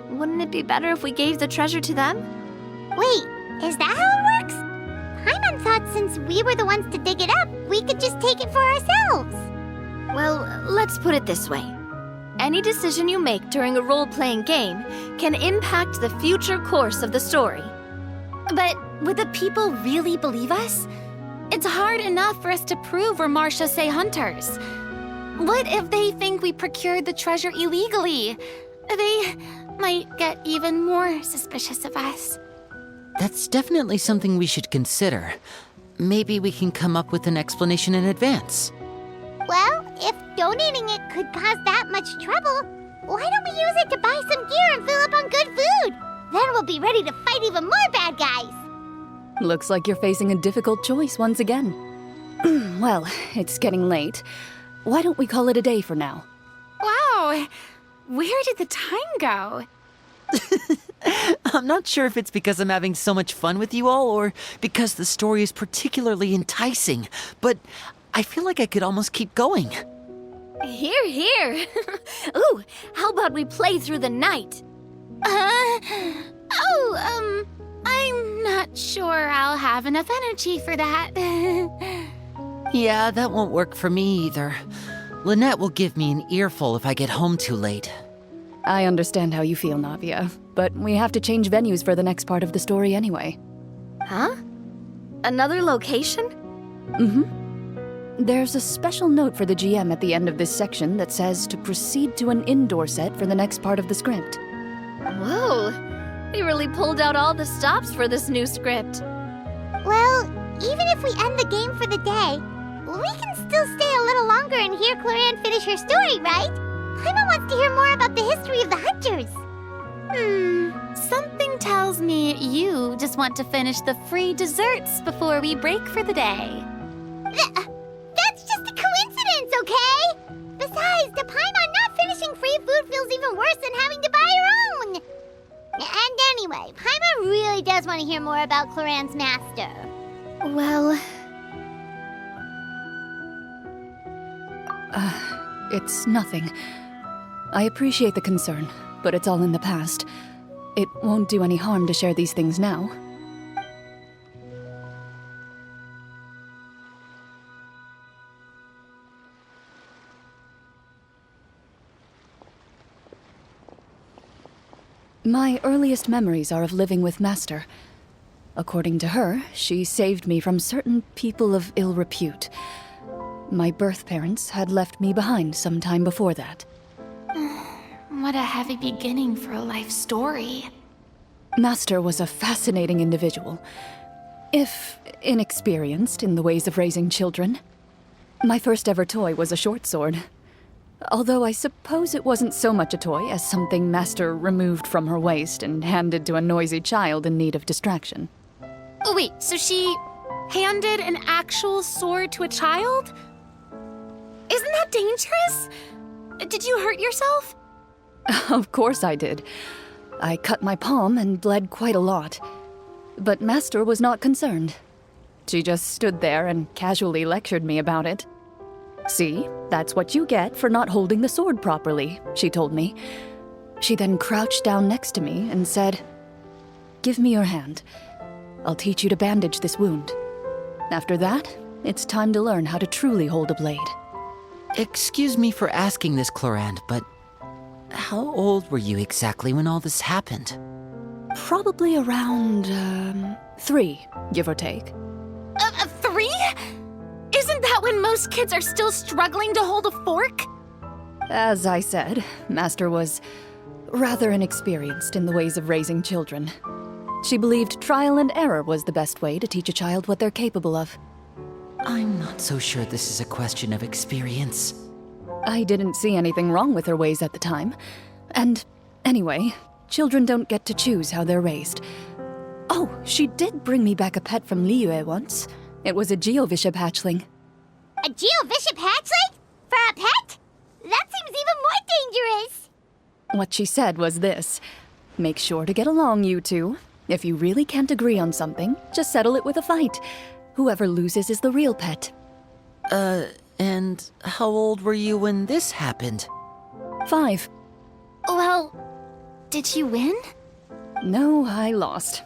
Wouldn't it be better if we gave the treasure to them? Wait, is that how it works? Paimon thought since we were the ones to dig it up, we could just take it for ourselves. Well, let's put it this way. Any decision you make during a role-playing game can impact the future course of the story. But would the people really believe us? It's hard enough for us to prove we're Marchese hunters. What if they think we procured the treasure illegally? They might get even more suspicious of us. That's definitely something we should consider. Maybe we can come up with an explanation in advance. Well, if donating it could cause that much trouble, why don't we use it to buy some gear and fill up on good food? Then we'll be ready to fight even more bad guys. Looks like you're facing a difficult choice once again. Well, it's getting late. Why don't we call it a day for now? Wow! Where did the time go? I'm not sure if it's because I'm having so much fun with you all or because the story is particularly enticing, but I feel like I could almost keep going. Hear, hear. Ooh, how about we play through the night? I'm not sure I'll have enough energy for that. Yeah, that won't work for me either. Lynette will give me an earful if I get home too late. I understand how you feel, Navia, but we have to change venues for the next part of the story anyway. Huh? Another location? There's a special note for the GM at the end of this section that says to proceed to an indoor set for the next part of the script. Whoa, they really pulled out all the stops for this new script. Well, even if we end the game for the day, we can still stay a little longer and hear Clorinde finish her story, right? Paimon wants to hear more about the history of the hunters. Something tells me you just want to finish the free desserts before we break for the day. That's just a coincidence, okay? Besides, to Paimon, not finishing free food feels even worse than having to buy her own. And anyway, Paimon really does want to hear more about Clorinde's master. Well, It's nothing. I appreciate the concern, but it's all in the past. It won't do any harm to share these things now. My earliest memories are of living with Master. According to her, she saved me from certain people of ill repute. My birth parents had left me behind some time before that. What a heavy beginning for a life story. Master was a fascinating individual, if inexperienced in the ways of raising children. My first ever toy was a short sword. Although I suppose it wasn't so much a toy as something Master removed from her waist and handed to a noisy child in need of distraction. Oh, wait, so she handed an actual sword to a child? Isn't that dangerous? Did you hurt yourself? Of course I did. I cut my palm and bled quite a lot. But Master was not concerned. She just stood there and casually lectured me about it. See, that's what you get for not holding the sword properly, she told me. She then crouched down next to me and said, "Give me your hand. I'll teach you to bandage this wound. After that, it's time to learn how to truly hold a blade." Excuse me for asking this, Clorinde, but how old were you exactly when all this happened? Probably around, 3, give or take. 3? Isn't that when most kids are still struggling to hold a fork? As I said, Master was rather inexperienced in the ways of raising children. She believed trial and error was the best way to teach a child what they're capable of. I'm not so sure this is a question of experience. I didn't see anything wrong with her ways at the time. And anyway, children don't get to choose how they're raised. Oh, she did bring me back a pet from Liyue once. It was a Geovishap hatchling. A Geovishap hatchling? For a pet? That seems even more dangerous. What she said was this: make sure to get along, you two. If you really can't agree on something, just settle it with a fight. Whoever loses is the real pet. And how old were you when this happened? 5. Well, did you win? No, I lost.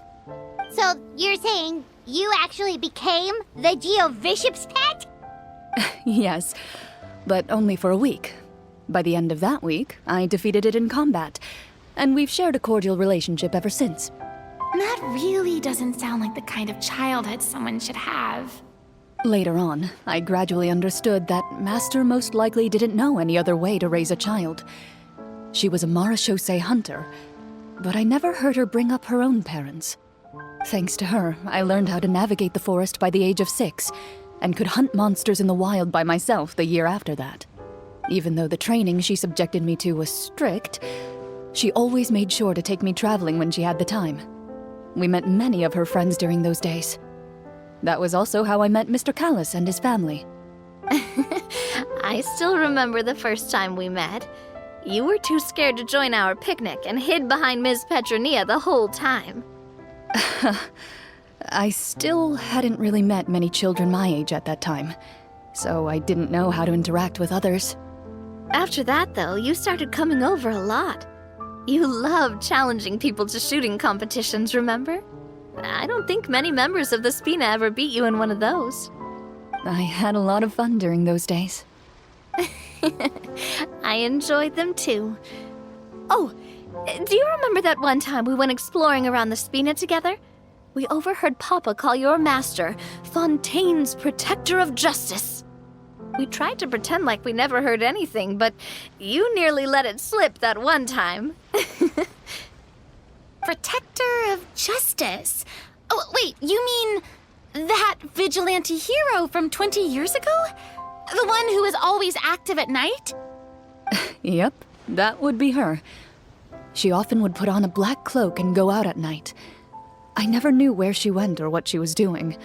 So you're saying you actually became the Geovishap's pet? Yes, but only for a week. By the end of that week, I defeated it in combat, and we've shared a cordial relationship ever since. That really doesn't sound like the kind of childhood someone should have. Later on, I gradually understood that Master most likely didn't know any other way to raise a child. She was a Marachose hunter, but I never heard her bring up her own parents. Thanks to her, I learned how to navigate the forest by the age of 6, and could hunt monsters in the wild by myself the year after that. Even though the training she subjected me to was strict, she always made sure to take me traveling when she had the time. We met many of her friends during those days. That was also how I met Mr. Callis and his family. I still remember the first time we met. You were too scared to join our picnic and hid behind Ms. Petronia the whole time. I still hadn't really met many children my age at that time, so I didn't know how to interact with others. After that, though, you started coming over a lot. You loved challenging people to shooting competitions, remember? I don't think many members of the Spina ever beat you in one of those. I had a lot of fun during those days. I enjoyed them too. Oh, do you remember that one time we went exploring around the Spina together? We overheard Papa call your master Fontaine's Protector of Justice. We tried to pretend like we never heard anything, but you nearly let it slip that one time. Protector of Justice? Oh, wait, you mean that vigilante hero from 20 years ago? The one who is always active at night? Yep, that would be her. She often would put on a black cloak and go out at night. I never knew where she went or what she was doing.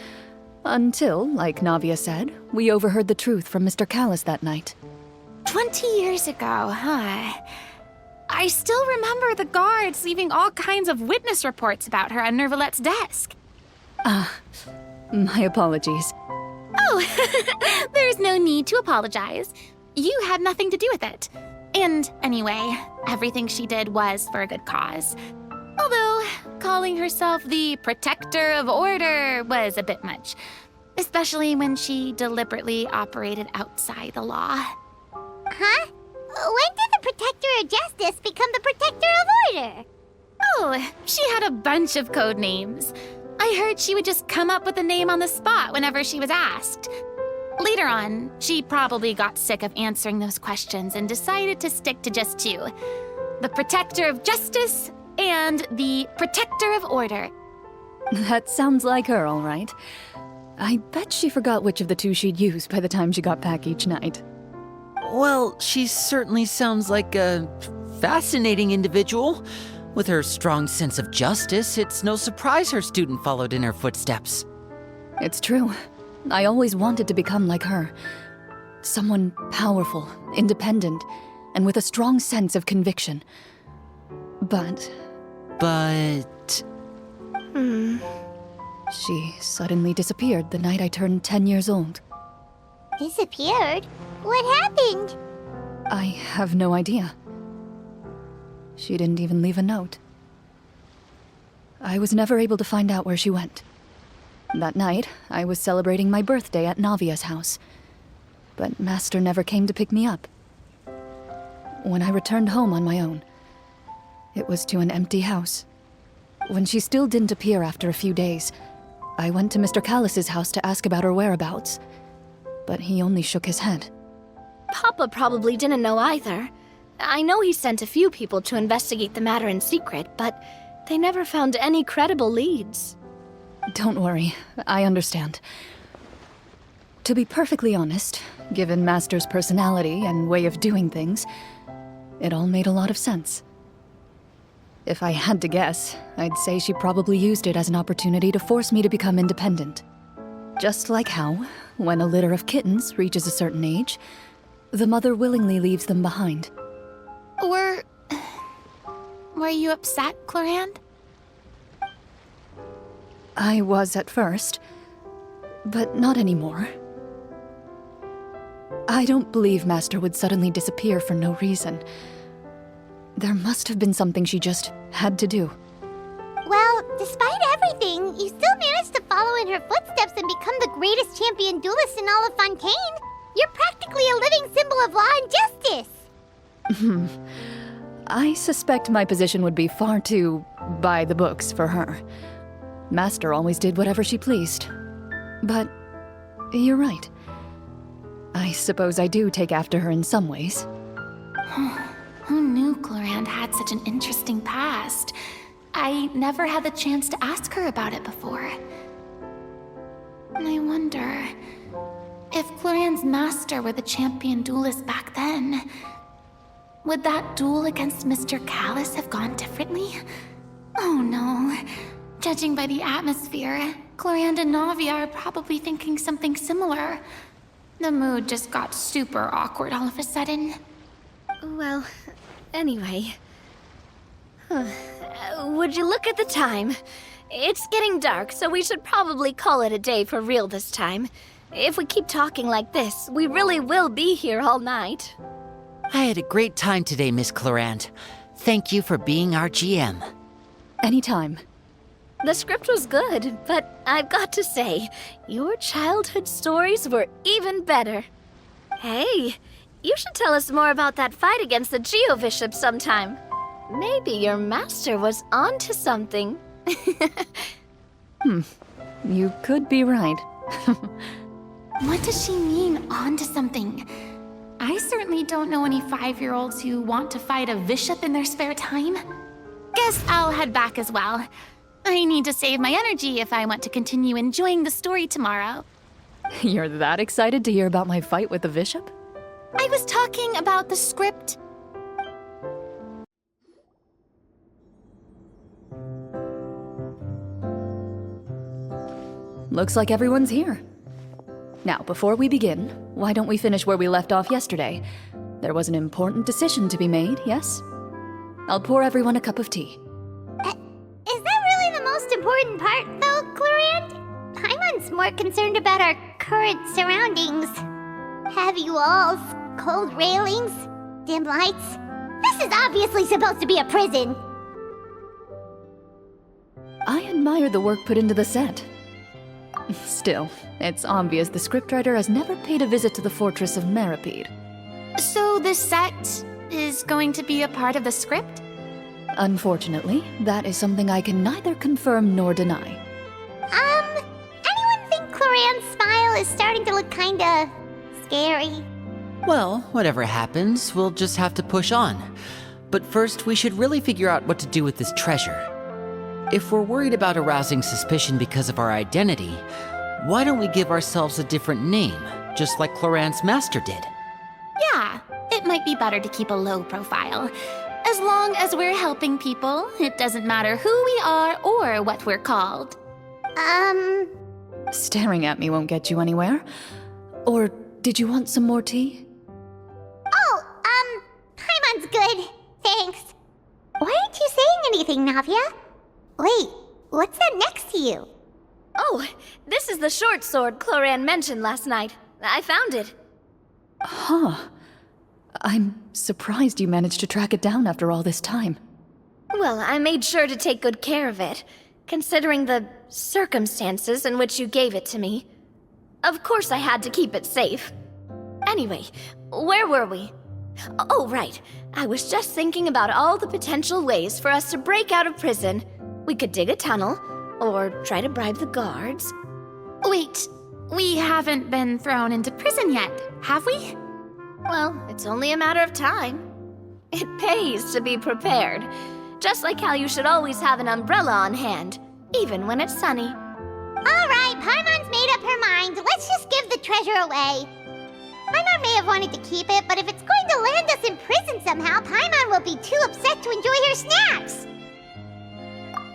Until, like Navia said, we overheard the truth from Mr. Callis that night. 20 years ago, huh? I still remember the guards leaving all kinds of witness reports about her on Nervalette's desk. My apologies. Oh, there's no need to apologize. You had nothing to do with it. And anyway, everything she did was for a good cause. Although, calling herself the Protector of Order was a bit much. Especially when she deliberately operated outside the law. Huh? When did the Protector of Justice become the Protector of Order? Oh, she had a bunch of code names. I heard she would just come up with a name on the spot whenever she was asked. Later on, she probably got sick of answering those questions and decided to stick to just 2. The Protector of Justice and the Protector of Order. That sounds like her, all right. I bet she forgot which of the 2 she'd use by the time she got back each night. Well, she certainly sounds like a fascinating individual. With her strong sense of justice, it's no surprise her student followed in her footsteps. It's true. I always wanted to become like her. Someone powerful, independent, and with a strong sense of conviction. But she suddenly disappeared the night I turned 10 years old. Disappeared? What happened? I have no idea. She didn't even leave a note. I was never able to find out where she went. That night, I was celebrating my birthday at Navia's house. But Master never came to pick me up. When I returned home on my own, it was to an empty house. When she still didn't appear after a few days, I went to Mr. Callis's house to ask about her whereabouts. But he only shook his head. Papa probably didn't know either. I know he sent a few people to investigate the matter in secret, but they never found any credible leads. Don't worry, I understand. To be perfectly honest, given Master's personality and way of doing things, it all made a lot of sense. If I had to guess, I'd say she probably used it as an opportunity to force me to become independent. Just like how, when a litter of kittens reaches a certain age, the mother willingly leaves them behind. Were you upset, Clorinde? I was at first, but not anymore. I don't believe Master would suddenly disappear for no reason. There must have been something she just had to do. Well, despite everything, you still managed to follow in her footsteps and become the greatest champion duelist in all of Fontaine. You're practically a living symbol of law and justice. I suspect my position would be far too by the books for her. Master always did whatever she pleased. But you're right. I suppose I do take after her in some ways. Who knew Clorinde had such an interesting past? I never had the chance to ask her about it before. And I wonder, if Clorinde's master were the champion duelist back then, would that duel against Mr. Callis have gone differently? Oh no. Judging by the atmosphere, Clorinde and Navia are probably thinking something similar. The mood just got super awkward all of a sudden. Well, anyway. Would you look at the time? It's getting dark, so we should probably call it a day for real this time. If we keep talking like this, we really will be here all night. I had a great time today, Miss Clorinde. Thank you for being our GM. Anytime. The script was good, but I've got to say, your childhood stories were even better. Hey, you should tell us more about that fight against the Geo-Bishop sometime. Maybe your master was onto something. You could be right. What does she mean, onto something? I certainly don't know any 5-year-olds who want to fight a bishop in their spare time. Guess I'll head back as well. I need to save my energy if I want to continue enjoying the story tomorrow. You're that excited to hear about my fight with the bishop? I was talking about the script. Looks like everyone's here. Now, before we begin, why don't we finish where we left off yesterday? There was an important decision to be made, yes? I'll pour everyone a cup of tea. Is that really the most important part, though, Clorinde? Paimon's more concerned about our current surroundings. Heavy walls, cold railings, dim lights. This is obviously supposed to be a prison. I admire the work put into the set. Still, it's obvious the scriptwriter has never paid a visit to the fortress of Meripede. So this set is going to be a part of the script? Unfortunately, that is something I can neither confirm nor deny. Anyone think Clorinde's smile is starting to look kinda scary? Well, whatever happens, we'll just have to push on. But first, we should really figure out what to do with this treasure. If we're worried about arousing suspicion because of our identity, why don't we give ourselves a different name, just like Clorinde's master did? Yeah, it might be better to keep a low profile. As long as we're helping people, it doesn't matter who we are or what we're called. Staring at me won't get you anywhere. Or did you want some more tea? Oh, Paimon's good. Thanks. Why aren't you saying anything, Navia? Wait, what's that next to you? Oh, this is the short sword Clorinde mentioned last night. I found it. Huh. I'm surprised you managed to track it down after all this time. Well, I made sure to take good care of it, considering the circumstances in which you gave it to me. Of course I had to keep it safe. Anyway, where were we? Oh, right. I was just thinking about all the potential ways for us to break out of prison. We could dig a tunnel, or try to bribe the guards. Wait, we haven't been thrown into prison yet, have we? Well, it's only a matter of time. It pays to be prepared. Just like how you should always have an umbrella on hand, even when it's sunny. All right, Paimon's made up her mind. Let's just give the treasure away. Paimon may have wanted to keep it, but if it's going to land us in prison somehow, Paimon will be too upset to enjoy her snacks.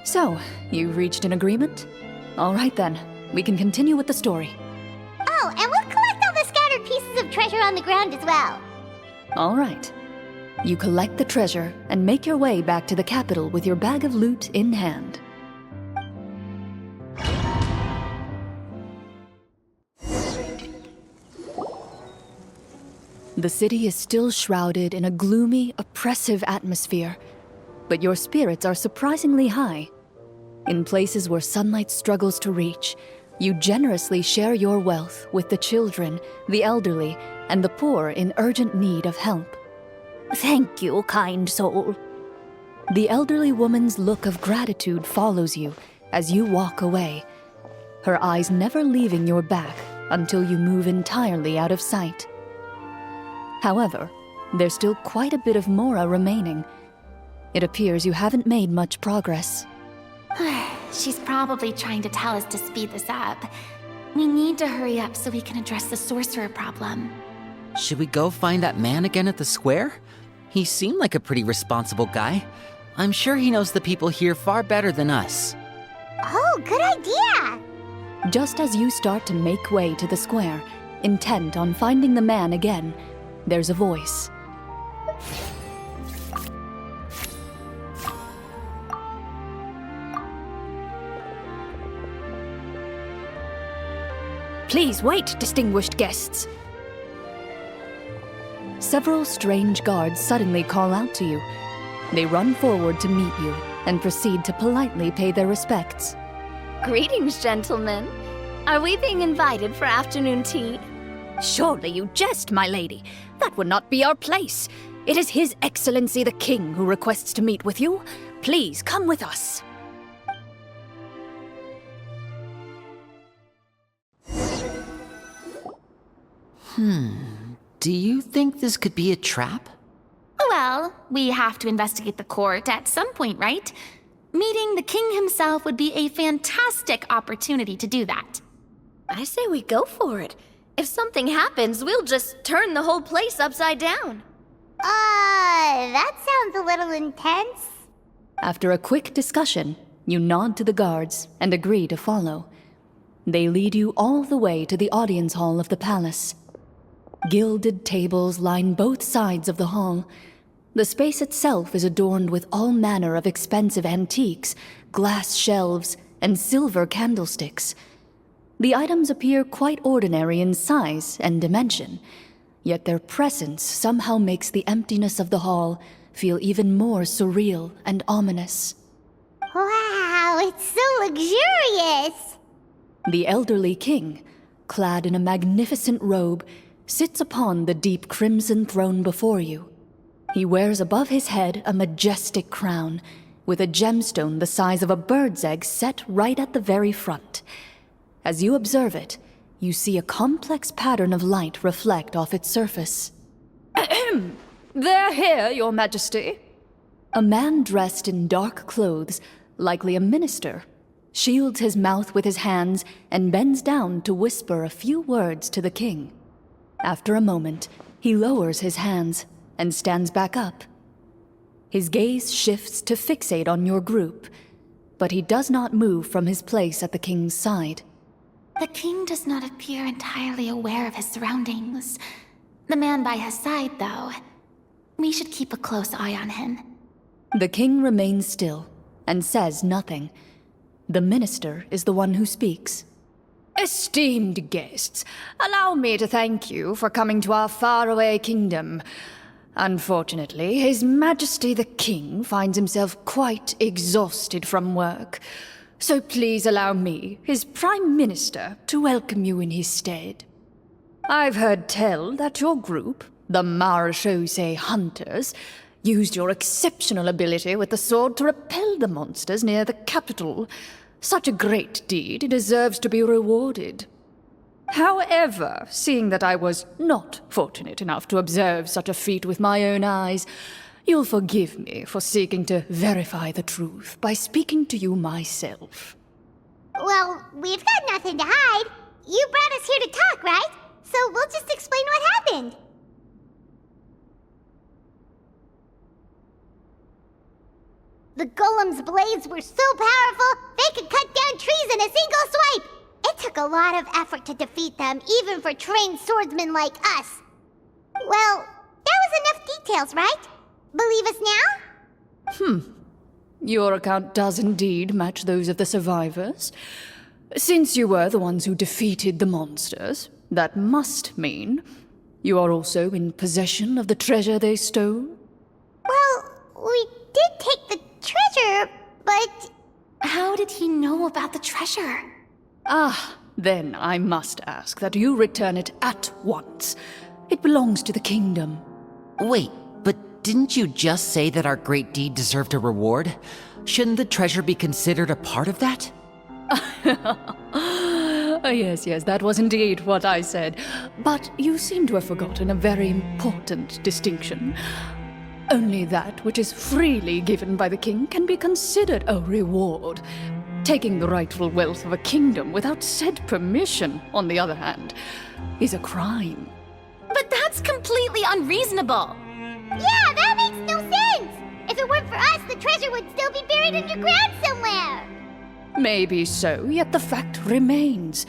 So, you reached an agreement? All right then, we can continue with the story. Oh, and we'll collect all the scattered pieces of treasure on the ground as well. All right. You collect the treasure and make your way back to the capital with your bag of loot in hand. The city is still shrouded in a gloomy, oppressive atmosphere, but your spirits are surprisingly high. In places where sunlight struggles to reach, you generously share your wealth with the children, the elderly, and the poor in urgent need of help. Thank you, kind soul. The elderly woman's look of gratitude follows you as you walk away, her eyes never leaving your back until you move entirely out of sight. However, there's still quite a bit of Mora remaining. It appears you haven't made much progress. She's probably trying to tell us to speed this up. We need to hurry up so we can address the sorcerer problem. Should we go find that man again at the square? He seemed like a pretty responsible guy. I'm sure he knows the people here far better than us. Oh, good idea! Just as you start to make way to the square, intent on finding the man again, there's a voice. Please wait, distinguished guests. Several strange guards suddenly call out to you. They run forward to meet you and proceed to politely pay their respects. Greetings, gentlemen. Are we being invited for afternoon tea? Surely you jest, my lady. That would not be our place. It is His Excellency the King who requests to meet with you. Please come with us. Do you think this could be a trap? Well, we have to investigate the court at some point, right? Meeting the king himself would be a fantastic opportunity to do that. I say we go for it. If something happens, we'll just turn the whole place upside down. That sounds a little intense. After a quick discussion, you nod to the guards and agree to follow. They lead you all the way to the audience hall of the palace. Gilded tables line both sides of the hall. The space itself is adorned with all manner of expensive antiques, glass shelves, and silver candlesticks. The items appear quite ordinary in size and dimension, yet their presence somehow makes the emptiness of the hall feel even more surreal and ominous. Wow, it's so luxurious! The elderly king, clad in a magnificent robe, sits upon the deep crimson throne before you. He wears above his head a majestic crown, with a gemstone the size of a bird's egg set right at the very front. As you observe it, you see a complex pattern of light reflect off its surface. They're here, Your Majesty. A man dressed in dark clothes, likely a minister, shields his mouth with his hands and bends down to whisper a few words to the king. After a moment, He lowers his hands and stands back up. His gaze shifts to fixate on your group, but he does not move from his place at the king's side. The king does not appear entirely aware of his surroundings. The man by his side, though. We should keep a close eye on him. The king remains still and says nothing. The minister is the one who speaks. Esteemed guests, allow me to thank you for coming to our faraway kingdom. Unfortunately, His Majesty the King finds himself quite exhausted from work. So please allow me, his Prime Minister, to welcome you in his stead. I've heard tell that your group, the Marechaussee Hunters, used your exceptional ability with the sword to repel the monsters near the capital. Such a great deed deserves to be rewarded. However, seeing that I was not fortunate enough to observe such a feat with my own eyes, you'll forgive me for seeking to verify the truth by speaking to you myself. Well, we've got nothing to hide. You brought us here to talk, right? So we'll just explain what happened. The golem's blades were so powerful, they could cut down trees in a single swipe. It took a lot of effort to defeat them, even for trained swordsmen like us. Well, that was enough details, right? Believe us now? Your account does indeed match those of the survivors. Since you were the ones who defeated the monsters, that must mean you are also in possession of the treasure they stole? Well, we did take the treasure, but... How did he know about the treasure? Then I must ask that you return it at once. It belongs to the kingdom. Wait, but didn't you just say that our great deed deserved a reward? Shouldn't the treasure be considered a part of that? Yes, that was indeed what I said. But you seem to have forgotten a very important distinction. Only that which is freely given by the king can be considered a reward. Taking the rightful wealth of a kingdom without said permission, on the other hand, is a crime. But that's completely unreasonable. Yeah, that makes no sense! If it weren't for us, the treasure would still be buried underground somewhere! Maybe so, yet the fact remains.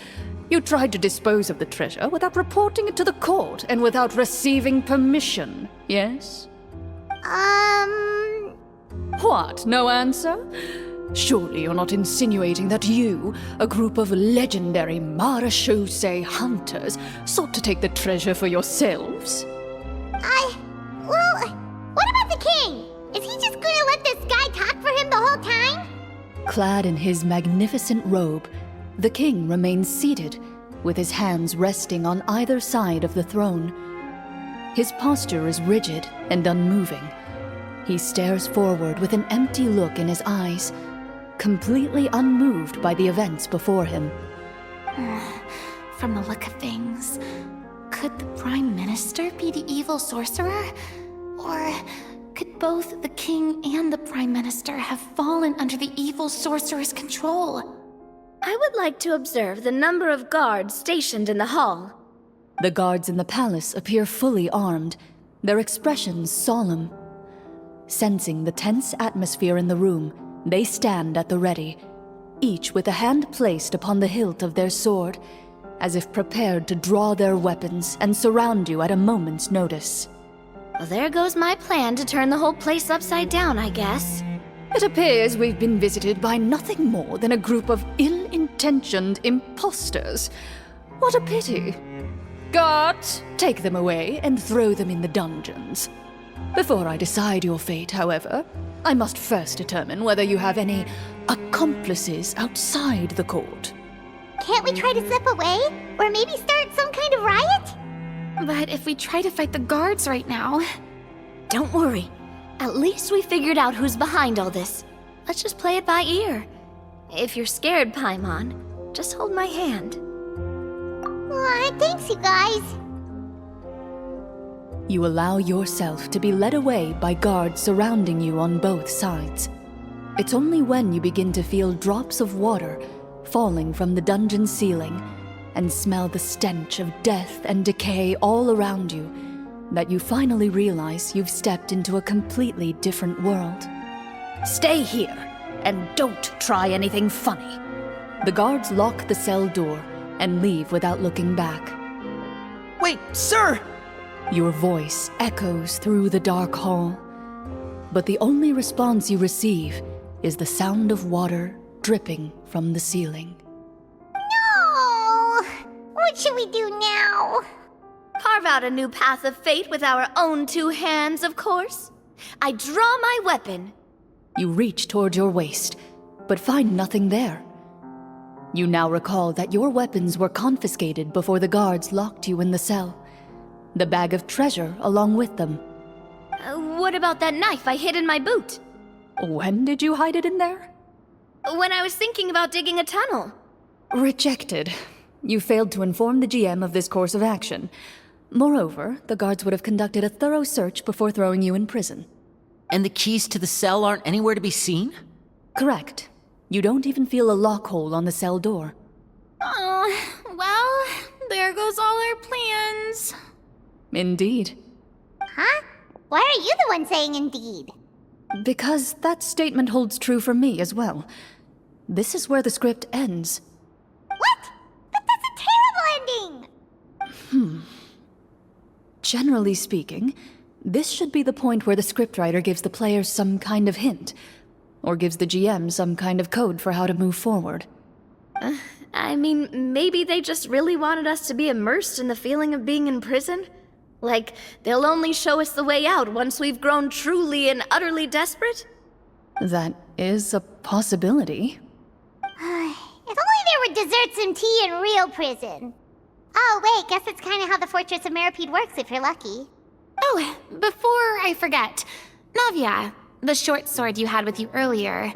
You tried to dispose of the treasure without reporting it to the court and without receiving permission, yes? What, no answer? Surely you're not insinuating that you, a group of legendary Marechaussee hunters, sought to take the treasure for yourselves? Well, what about the king? Is he just gonna let this guy talk for him the whole time? Clad in his magnificent robe, the king remains seated, with his hands resting on either side of the throne. His posture is rigid and unmoving. He stares forward with an empty look in his eyes, completely unmoved by the events before him. From the look of things, could the Prime Minister be the evil sorcerer? Or could both the King and the Prime Minister have fallen under the evil sorcerer's control? I would like to observe the number of guards stationed in the hall. The guards in the palace appear fully armed, their expressions solemn. Sensing the tense atmosphere in the room, they stand at the ready, each with a hand placed upon the hilt of their sword, as if prepared to draw their weapons and surround you at a moment's notice. Well, there goes my plan to turn the whole place upside down, I guess. It appears we've been visited by nothing more than a group of ill-intentioned imposters. What a pity. Guards, take them away and throw them in the dungeons. Before I decide your fate, however, I must first determine whether you have any accomplices outside the court. Can't we try to slip away? Or maybe start some kind of riot? But if we try to fight the guards right now... Don't worry. At least we figured out who's behind all this. Let's just play it by ear. If you're scared, Paimon, just hold my hand. Aw, thanks, you guys. You allow yourself to be led away by guards surrounding you on both sides. It's only when you begin to feel drops of water falling from the dungeon ceiling and smell the stench of death and decay all around you that you finally realize you've stepped into a completely different world. Stay here, and don't try anything funny. The guards lock the cell door and leave without looking back. Wait, sir! Your voice echoes through the dark hall, but the only response you receive is the sound of water dripping from the ceiling. No! What should we do now? Carve out a new path of fate with our own two hands, of course. I draw my weapon. You reach toward your waist, but find nothing there. You now recall that your weapons were confiscated before the guards locked you in the cell. The bag of treasure along with them. What about that knife I hid in my boot? When did you hide it in there? When I was thinking about digging a tunnel. Rejected. You failed to inform the GM of this course of action. Moreover, the guards would have conducted a thorough search before throwing you in prison. And the keys to the cell aren't anywhere to be seen? Correct. You don't even feel a lock hole on the cell door. Oh, well, there goes all our plans. Indeed. Huh? Why are you the one saying indeed? Because that statement holds true for me as well. This is where the script ends. What? But that's a terrible ending! Generally speaking, this should be the point where the scriptwriter gives the players some kind of hint, or gives the GM some kind of code for how to move forward. I mean, maybe they just really wanted us to be immersed in the feeling of being in prison? Like, they'll only show us the way out once we've grown truly and utterly desperate? That is a possibility. If only there were desserts and tea in real prison. Oh, wait, guess that's kind of how the Fortress of Meripede works if you're lucky. Oh, before I forget, Navia, the short sword you had with you earlier.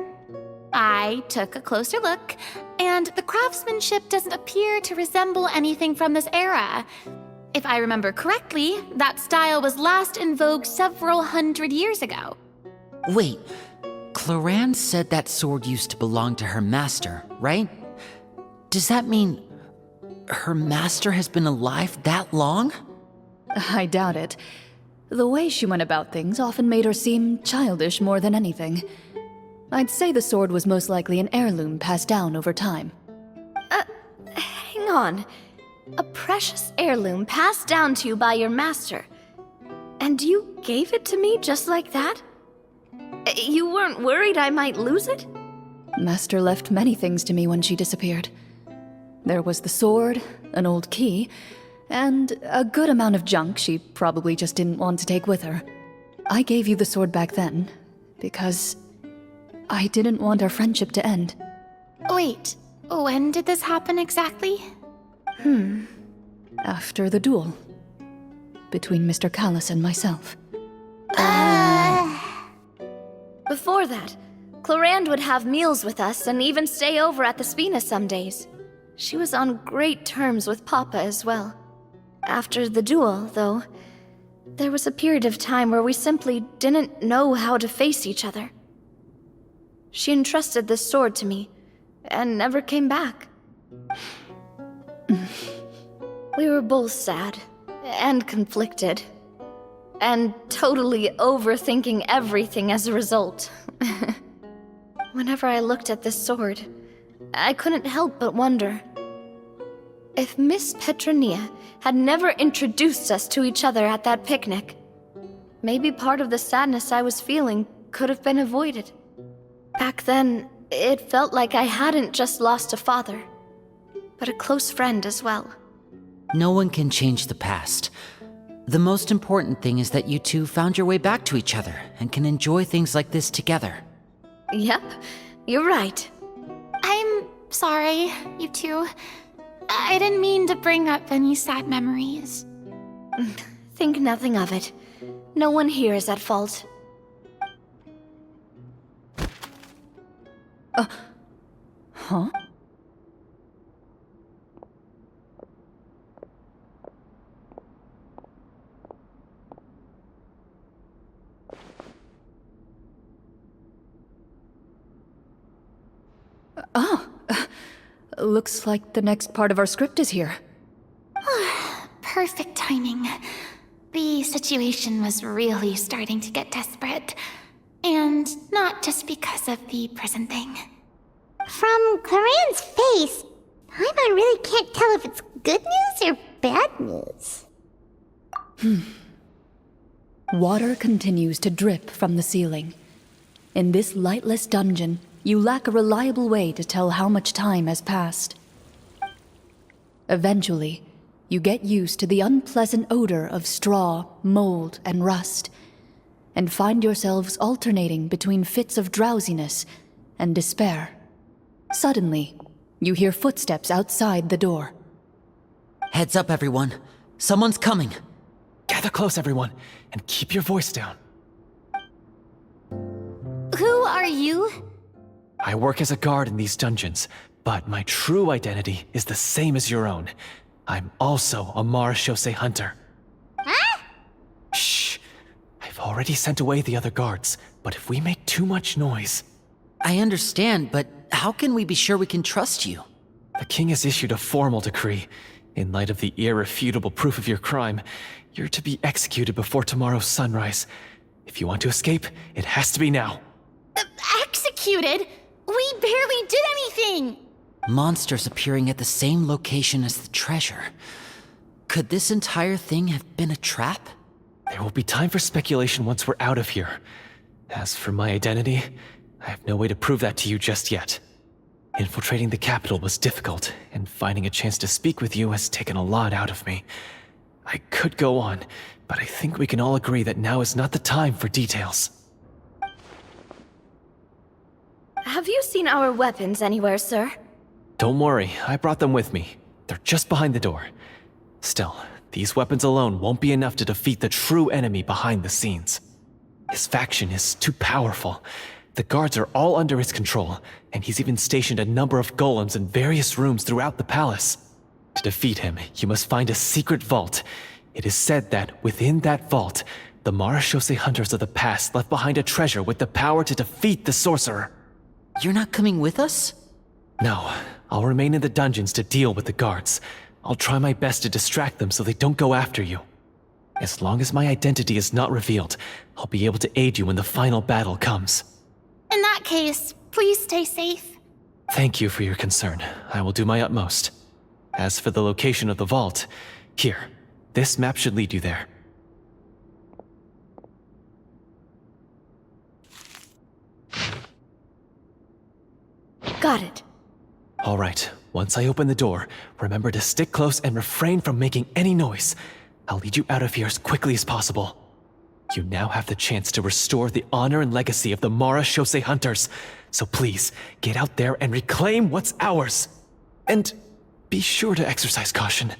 I took a closer look, and the craftsmanship doesn't appear to resemble anything from this era. If I remember correctly, that style was last in vogue several hundred years ago. Wait, Clorinde said that sword used to belong to her master, right? Does that mean her master has been alive that long? I doubt it. The way she went about things often made her seem childish more than anything. I'd say the sword was most likely an heirloom passed down over time. Hang on. A precious heirloom passed down to you by your master. And you gave it to me just like that? You weren't worried I might lose it? Master left many things to me when she disappeared. There was the sword, an old key, and a good amount of junk she probably just didn't want to take with her. I gave you the sword back then, because I didn't want our friendship to end. Wait, when did this happen exactly? After the duel. Between Mr. Callis and myself. Before that, Clorinde would have meals with us and even stay over at the Spina some days. She was on great terms with Papa as well. After the duel, though, there was a period of time where we simply didn't know how to face each other. She entrusted this sword to me, and never came back. We were both sad, and conflicted, and totally overthinking everything as a result. Whenever I looked at this sword, I couldn't help but wonder. If Miss Petronia had never introduced us to each other at that picnic, maybe part of the sadness I was feeling could have been avoided. Back then, it felt like I hadn't just lost a father, but a close friend as well. No one can change the past. The most important thing is that you two found your way back to each other and can enjoy things like this together. Yep, you're right. I'm sorry, you two. I didn't mean to bring up any sad memories. Think nothing of it. No one here is at fault. Huh? Looks like the next part of our script is here. Perfect timing. The situation was really starting to get desperate. And not just because of the prison thing. From Clorinde's face, I really can't tell if it's good news or bad news. Water continues to drip from the ceiling. In this lightless dungeon, you lack a reliable way to tell how much time has passed. Eventually, you get used to the unpleasant odor of straw, mold, and rust, and find yourselves alternating between fits of drowsiness and despair. Suddenly, you hear footsteps outside the door. Heads up, everyone. Someone's coming. Gather close, everyone, and keep your voice down. Who are you? I work as a guard in these dungeons, but my true identity is the same as your own. I'm also a Marachose hunter. Huh? Shh! I've already sent away the other guards, but if we make too much noise... I understand, but how can we be sure we can trust you? The king has issued a formal decree. In light of the irrefutable proof of your crime, you're to be executed before tomorrow's sunrise. If you want to escape, it has to be now. Executed? We barely did anything! Monsters appearing at the same location as the treasure. Could this entire thing have been a trap? There will be time for speculation once we're out of here. As for my identity, I have no way to prove that to you just yet. Infiltrating the capital was difficult, and finding a chance to speak with you has taken a lot out of me. I could go on, but I think we can all agree that now is not the time for details. Have you seen our weapons anywhere, sir? Don't worry, I brought them with me. They're just behind the door. Still, these weapons alone won't be enough to defeat the true enemy behind the scenes. His faction is too powerful. The guards are all under his control, and he's even stationed a number of golems in various rooms throughout the palace. To defeat him, you must find a secret vault. It is said that within that vault, the Marachose hunters of the past left behind a treasure with the power to defeat the sorcerer. You're not coming with us? No, I'll remain in the dungeons to deal with the guards. I'll try my best to distract them so they don't go after you. As long as my identity is not revealed, I'll be able to aid you when the final battle comes. In that case, please stay safe. Thank you for your concern. I will do my utmost. As for the location of the vault, here, this map should lead you there. Got it. All right, once I open the door, remember to stick close and refrain from making any noise. I'll lead you out of here as quickly as possible. You now have the chance to restore the honor and legacy of the Marachose hunters. So please, get out there and reclaim what's ours. And be sure to exercise caution.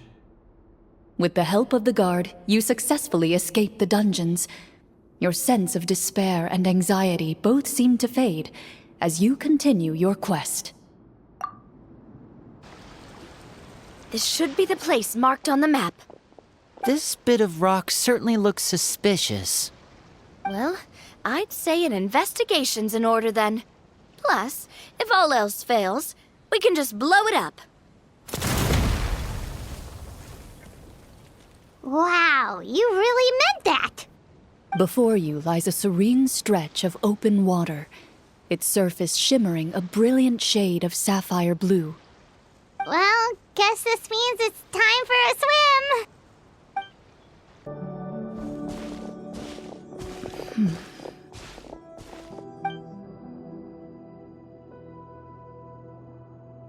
With the help of the guard, you successfully escape the dungeons. Your sense of despair and anxiety both seem to fade as you continue your quest. This should be the place marked on the map. This bit of rock certainly looks suspicious. Well, I'd say an investigation's in order then. Plus, if all else fails, we can just blow it up. Wow, you really meant that! Before you lies a serene stretch of open water, its surface shimmering a brilliant shade of sapphire blue. Well, guess this means it's time for a swim!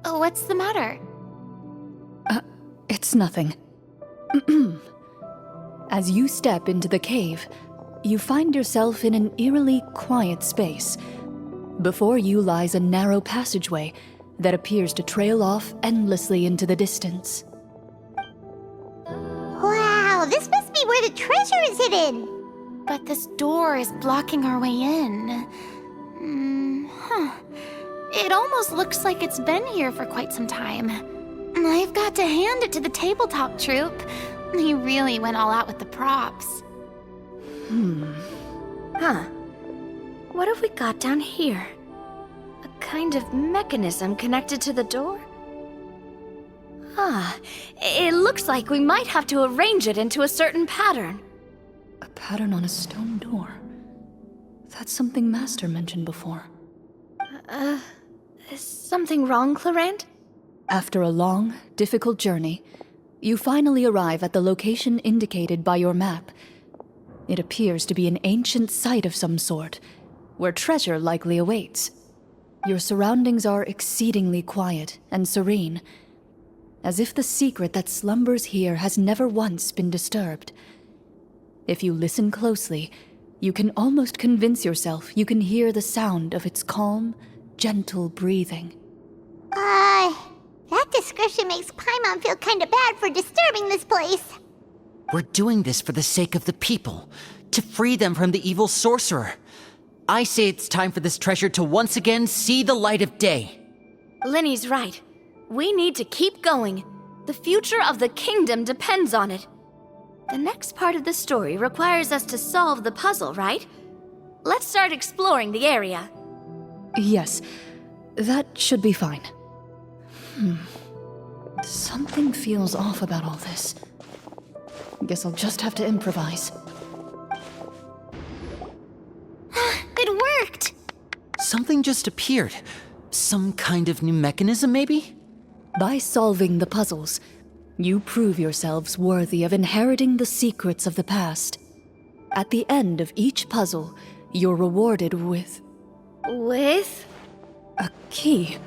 What's the matter? It's nothing. As you step into the cave, you find yourself in an eerily quiet space. Before you lies a narrow passageway that appears to trail off endlessly into the distance. Wow, this must be where the treasure is hidden! But this door is blocking our way in. It almost looks like it's been here for quite some time. I've got to hand it to the tabletop troupe. They really went all out with the props. Huh. What have we got down here? A kind of mechanism connected to the door? It looks like we might have to arrange it into a certain pattern. A pattern on a stone door. That's something Master mentioned before. Is something wrong, Clorinde? After a long, difficult journey, you finally arrive at the location indicated by your map. It appears to be an ancient site of some sort, where treasure likely awaits. Your surroundings are exceedingly quiet and serene, as if the secret that slumbers here has never once been disturbed. If you listen closely, you can almost convince yourself you can hear the sound of its calm, gentle breathing. That description makes Paimon feel kinda bad for disturbing this place. We're doing this for the sake of the people, to free them from the evil sorcerer. I say it's time for this treasure to once again see the light of day. Linny's right. We need to keep going. The future of the kingdom depends on it. The next part of the story requires us to solve the puzzle, right? Let's start exploring the area. Yes, that should be fine. Something feels off about all this. Guess I'll just have to improvise. It worked! Something just appeared. Some kind of new mechanism, maybe? By solving the puzzles, you prove yourselves worthy of inheriting the secrets of the past. At the end of each puzzle, you're rewarded with With? a key.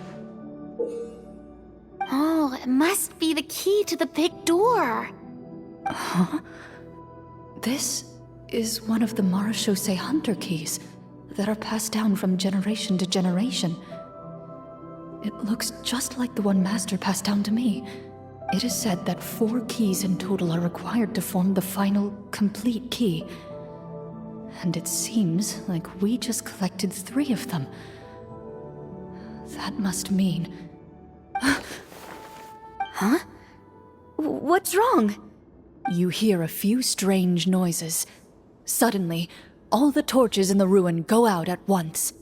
Oh, it must be the key to the big door. This is one of the Marechaussee Hunter keys that are passed down from generation to generation. It looks just like the one Master passed down to me. It is said that 4 keys in total are required to form the final, complete key. And it seems like we just collected 3 of them. That must mean... Huh? What's wrong? You hear a few strange noises. Suddenly, all the torches in the ruin go out at once.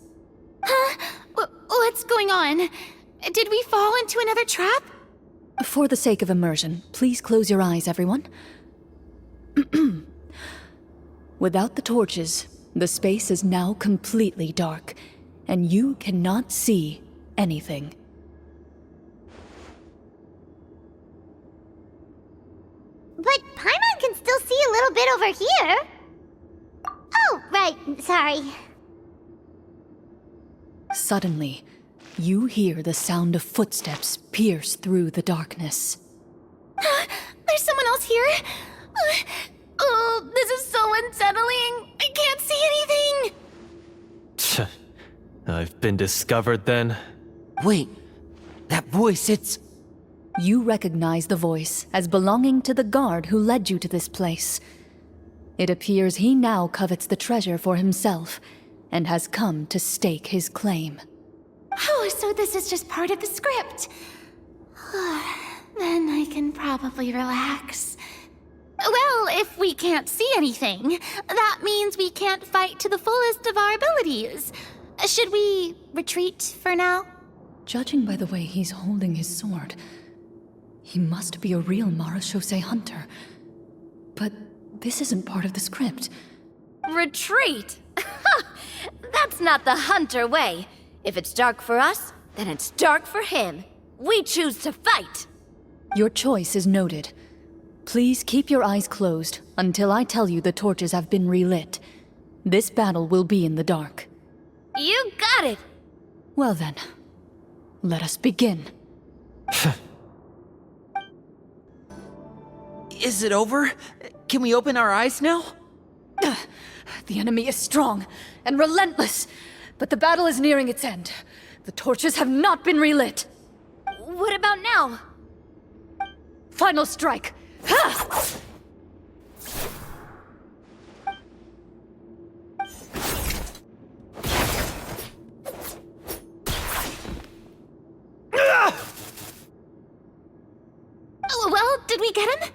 What's going on? Did we fall into another trap? For the sake of immersion, please close your eyes, everyone. Without the torches, the space is now completely dark, and you cannot see anything. But Paimon can still see a little bit over here. Oh, right, sorry. Suddenly, you hear the sound of footsteps pierce through the darkness. There's someone else here? Oh, this is so unsettling. I can't see anything. I've been discovered then. Wait, that voice, it's... You recognize the voice as belonging to the guard who led you to this place. It appears he now covets the treasure for himself and has come to stake his claim. Oh, so this is just part of the script. Then I can probably relax. Well, if we can't see anything, that means we can't fight to the fullest of our abilities. Should we retreat for now? Judging by the way he's holding his sword, he must be a real Marechaussee Hunter. But this isn't part of the script. Retreat? That's not the hunter way. If it's dark for us, then it's dark for him. We choose to fight. Your choice is noted. Please keep your eyes closed until I tell you the torches have been relit. This battle will be in the dark. You got it. Well then, let us begin. Is it over? Can we open our eyes now? The enemy is strong and relentless, but the battle is nearing its end. The torches have not been relit. What about now? Final strike! Ha! Oh, well, did we get him?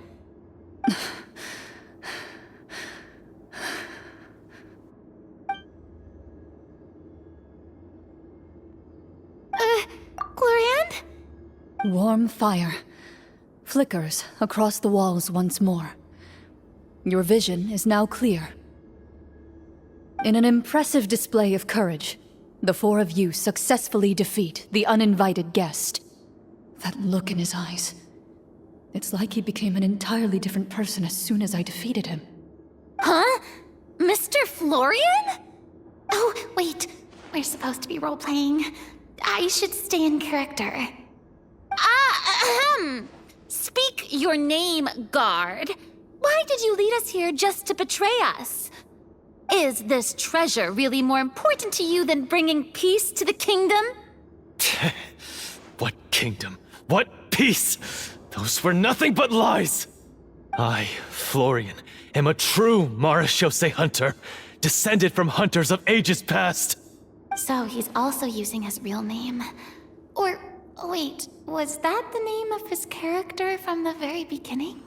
Clorinde? Warm fire flickers across the walls once more. Your vision is now clear. In an impressive display of courage, the four of you successfully defeat the uninvited guest. That look in his eyes. It's like he became an entirely different person as soon as I defeated him. Huh? Mr. Florian? Oh, wait. We're supposed to be role-playing. I should stay in character. Speak your name, guard. Why did you lead us here just to betray us? Is this treasure really more important to you than bringing peace to the kingdom? What kingdom? What peace? Those were nothing but lies! I, Florian, am a true Marechaussee hunter, descended from hunters of ages past. So he's also using his real name. Or, wait, was that the name of his character from the very beginning?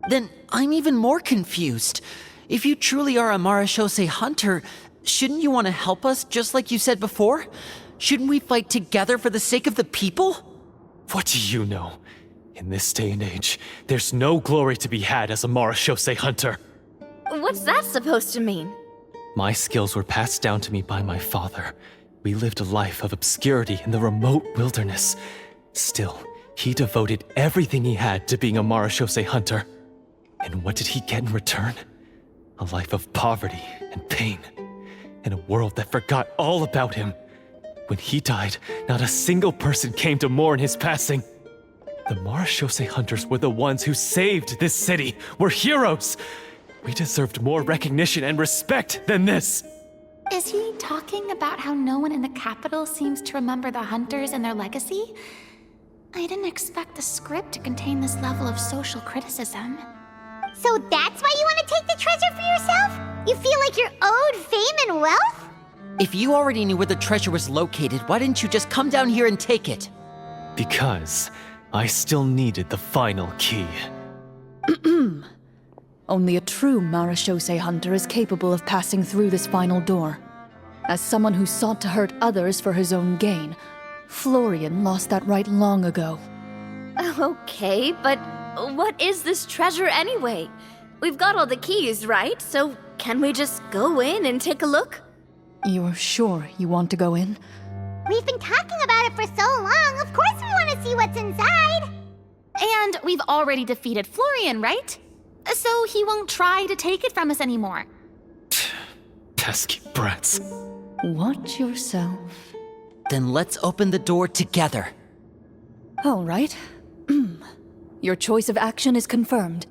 Then I'm even more confused. If you truly are a Marechaussee hunter, shouldn't you want to help us just like you said before? Shouldn't we fight together for the sake of the people? What do you know? In this day and age, there's no glory to be had as a Marechaussee hunter. What's that supposed to mean? My skills were passed down to me by my father. We lived a life of obscurity in the remote wilderness. Still, he devoted everything he had to being a Marechaussee hunter. And what did he get in return? A life of poverty and pain. In a world that forgot all about him. When he died, not a single person came to mourn his passing. The Marechaussee hunters were the ones who saved this city. We're heroes. We deserved more recognition and respect than this. Is he talking about how no one in the capital seems to remember the hunters and their legacy? I didn't expect the script to contain this level of social criticism. So that's why you want to take the treasure for yourself? You feel like you're owed fame and wealth? If you already knew where the treasure was located, why didn't you just come down here and take it? Because I still needed the final key. Only a true Marechaussee hunter is capable of passing through this final door. As someone who sought to hurt others for his own gain, Florian lost that right long ago. Okay, but what is this treasure anyway? We've got all the keys, right? So can we just go in and take a look? You're sure you want to go in? We've been talking about it for so long. Of course we want to see what's inside. And we've already defeated Florian, right? So he won't try to take it from us anymore. Pesky brats. Watch yourself. Then let's open the door together. All right. Your choice of action is confirmed.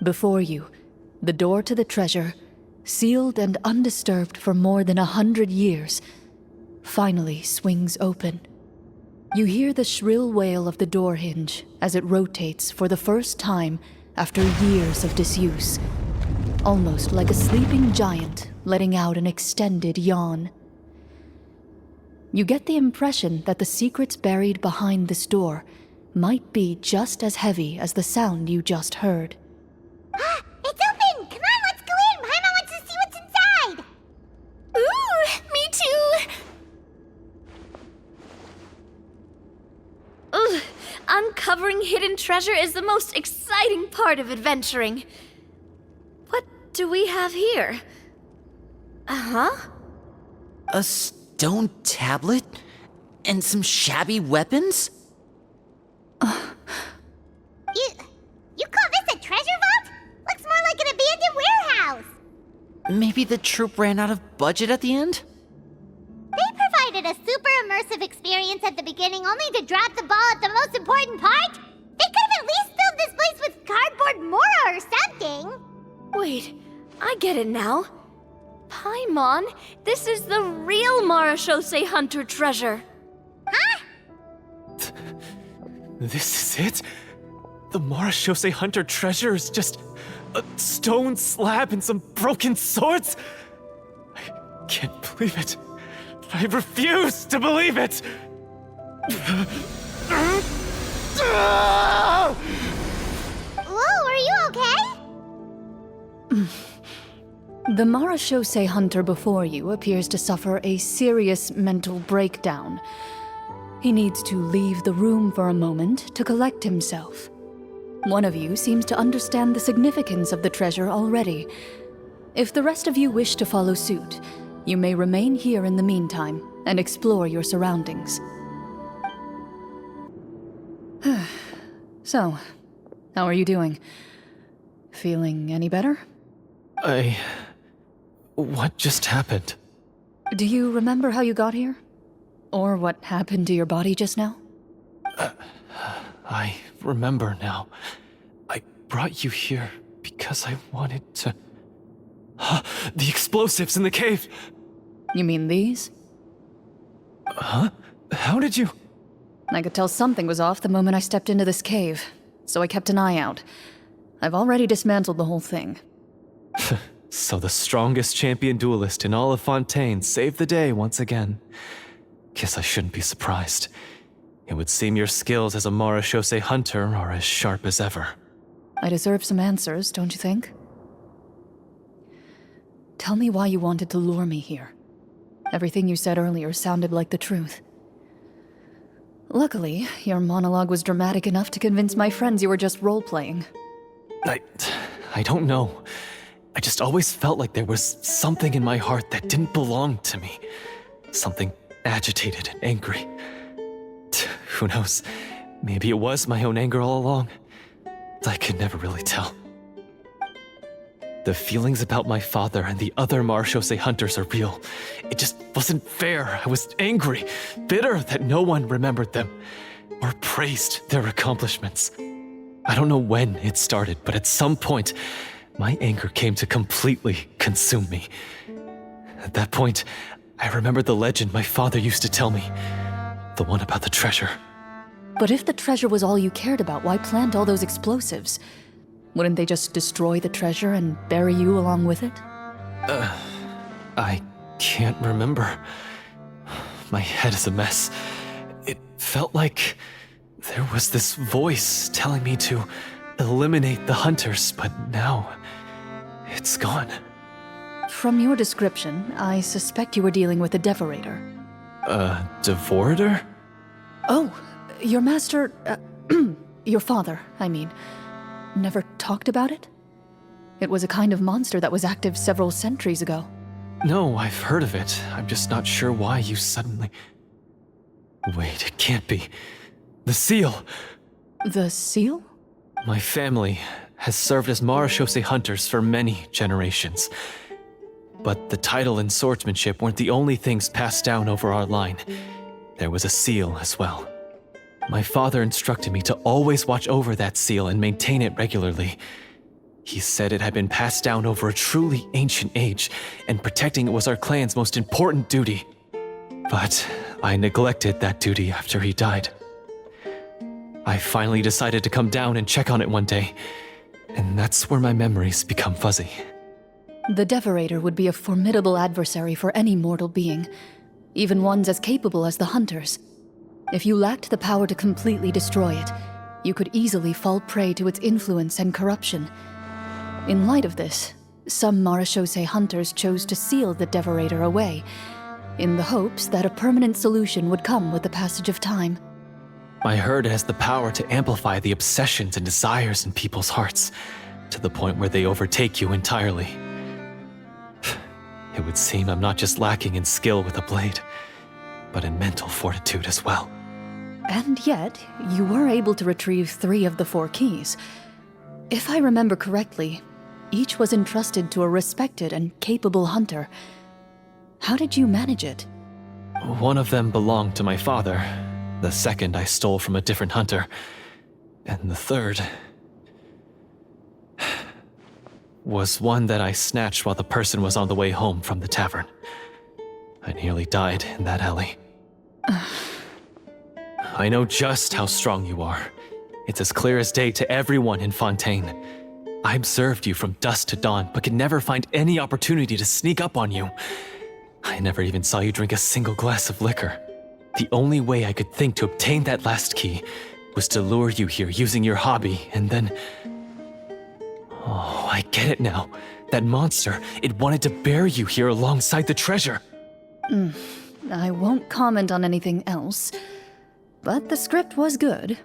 Before you, the door to the treasure, sealed and undisturbed for more than 100 years, finally swings open. You hear the shrill wail of the door hinge as it rotates for the first time after years of disuse, almost like a sleeping giant letting out an extended yawn. You get the impression that the secrets buried behind this door might be just as heavy as the sound you just heard. It's open! Come on, let's go in! Paimon wants to see what's inside! Ooh, me too! Ugh, uncovering hidden treasure is the most exciting part of adventuring. What do we have here? Uh-huh. A stone tablet? And some shabby weapons? You call this a treasure vault? Looks more like an abandoned warehouse. Maybe the troop ran out of budget at the end? They provided a super immersive experience at the beginning only to drop the ball at the most important part. They could have at least filled this place with cardboard mora or something. Wait, I get it now. Paimon, this is the real Marechaussee hunter treasure. Huh? This is it? The Marechaussee hunter treasure is just a stone slab and some broken swords? I can't believe it. I refuse to believe it! Whoa, are you okay? The Marashose hunter before you appears to suffer a serious mental breakdown. He needs to leave the room for a moment to collect himself. One of you seems to understand the significance of the treasure already. If the rest of you wish to follow suit, you may remain here in the meantime and explore your surroundings. So, how are you doing? Feeling any better? What just happened? Do you remember how you got here? Or what happened to your body just now? I remember now. I brought you here because I wanted to... The explosives in the cave! You mean these? Huh? How did you... I could tell something was off the moment I stepped into this cave, so I kept an eye out. I've already dismantled the whole thing. So the strongest champion duelist in all of Fontaine saved the day once again. Guess I shouldn't be surprised. It would seem your skills as a Marashose hunter are as sharp as ever. I deserve some answers, don't you think? Tell me why you wanted to lure me here. Everything you said earlier sounded like the truth. Luckily, your monologue was dramatic enough to convince my friends you were just role-playing. I don't know. I just always felt like there was something in my heart that didn't belong to me. Something agitated and angry. Who knows? Maybe it was my own anger all along. I could never really tell. The feelings about my father and the other Marashose hunters are real. It just wasn't fair. I was angry, bitter that no one remembered them or praised their accomplishments. I don't know when it started, but at some point, my anger came to completely consume me. At that point, I remembered the legend my father used to tell me. The one about the treasure. But if the treasure was all you cared about, why plant all those explosives? Wouldn't they just destroy the treasure and bury you along with it? I can't remember. My head is a mess. It felt like there was this voice telling me to eliminate the hunters, but now it's gone. From your description, I suspect you were dealing with a devorator. Devorator? Oh, your master... your father, I mean, never talked about it? It was a kind of monster that was active several centuries ago. No, I've heard of it. I'm just not sure why you suddenly... Wait, it can't be. The seal! The seal? My family has served as Marashose hunters for many generations. But the title and swordsmanship weren't the only things passed down over our line. There was a seal as well. My father instructed me to always watch over that seal and maintain it regularly. He said it had been passed down over a truly ancient age, and protecting it was our clan's most important duty. But I neglected that duty after he died. I finally decided to come down and check on it one day, and that's where my memories become fuzzy. The devorator would be a formidable adversary for any mortal being, even ones as capable as the hunters. If you lacked the power to completely destroy it, you could easily fall prey to its influence and corruption. In light of this, some Marashose hunters chose to seal the devorator away, in the hopes that a permanent solution would come with the passage of time. I heard it has the power to amplify the obsessions and desires in people's hearts, to the point where they overtake you entirely. It would seem I'm not just lacking in skill with a blade, but in mental fortitude as well. And yet, you were able to retrieve 3 of the 4 keys. If I remember correctly, each was entrusted to a respected and capable hunter. How did you manage it? One of them belonged to my father. The second I stole from a different hunter. And the third... was one that I snatched while the person was on the way home from the tavern. I nearly died in that alley. I know just how strong you are. It's as clear as day to everyone in Fontaine. I observed you from dusk to dawn, but could never find any opportunity to sneak up on you. I never even saw you drink a single glass of liquor. The only way I could think to obtain that last key was to lure you here using your hobby, and then... Oh, I get it now. That monster, it wanted to bury you here alongside the treasure. I won't comment on anything else, but the script was good.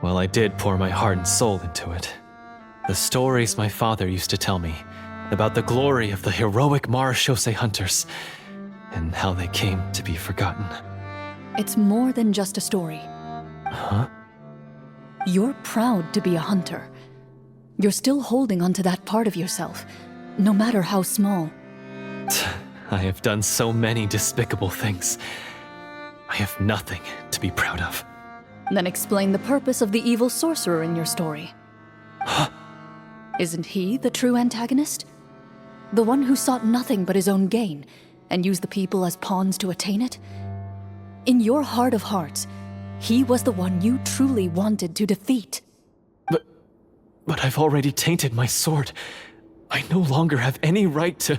Well, I did pour my heart and soul into it. The stories my father used to tell me about the glory of the heroic Marashose hunters and how they came to be forgotten. It's more than just a story. Huh? You're proud to be a hunter. You're still holding onto that part of yourself, no matter how small. I have done so many despicable things. I have nothing to be proud of. Then explain the purpose of the evil sorcerer in your story. Isn't he the true antagonist? The one who sought nothing but his own gain and used the people as pawns to attain it? In your heart of hearts, he was the one you truly wanted to defeat. But I've already tainted my sword. I no longer have any right to...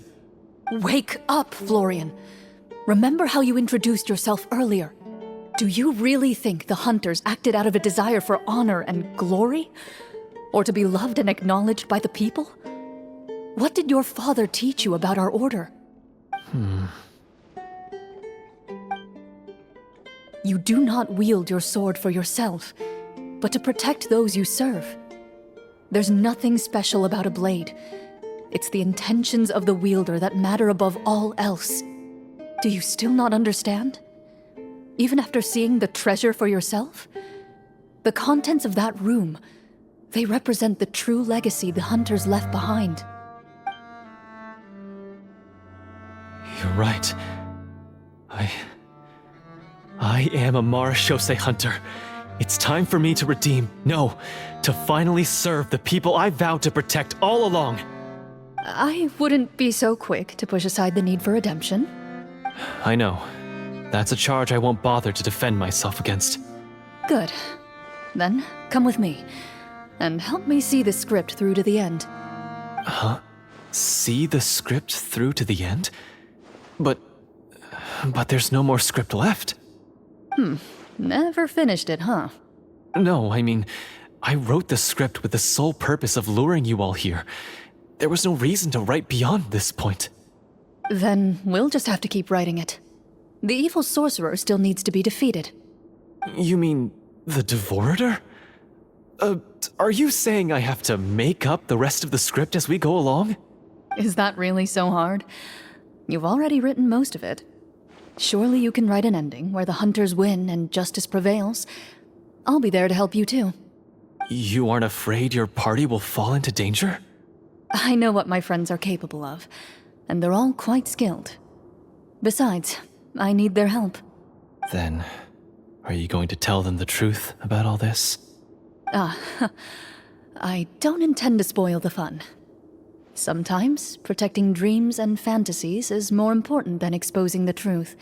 Wake up, Florian. Remember how you introduced yourself earlier. Do you really think the hunters acted out of a desire for honor and glory? Or to be loved and acknowledged by the people? What did your father teach you about our order? You do not wield your sword for yourself, but to protect those you serve. There's nothing special about a blade. It's the intentions of the wielder that matter above all else. Do you still not understand? Even after seeing the treasure for yourself? The contents of that room, they represent the true legacy the hunters left behind. You're right. I am a Marashose hunter. It's time for me to redeem, no, to finally serve the people I vowed to protect all along. I wouldn't be so quick to push aside the need for redemption. I know. That's a charge I won't bother to defend myself against. Good. Then, come with me, and help me see the script through to the end. Huh? See the script through to the end? But there's no more script left. Never finished it, huh? No, I mean, I wrote the script with the sole purpose of luring you all here. There was no reason to write beyond this point. Then we'll just have to keep writing it. The evil sorcerer still needs to be defeated. You mean the Devorator? Are you saying I have to make up the rest of the script as we go along? Is that really so hard? You've already written most of it. Surely you can write an ending where the hunters win and justice prevails. I'll be there to help you too. You aren't afraid your party will fall into danger? I know what my friends are capable of, and they're all quite skilled. Besides, I need their help. Then, are you going to tell them the truth about all this? I don't intend to spoil the fun. Sometimes, protecting dreams and fantasies is more important than exposing the truth.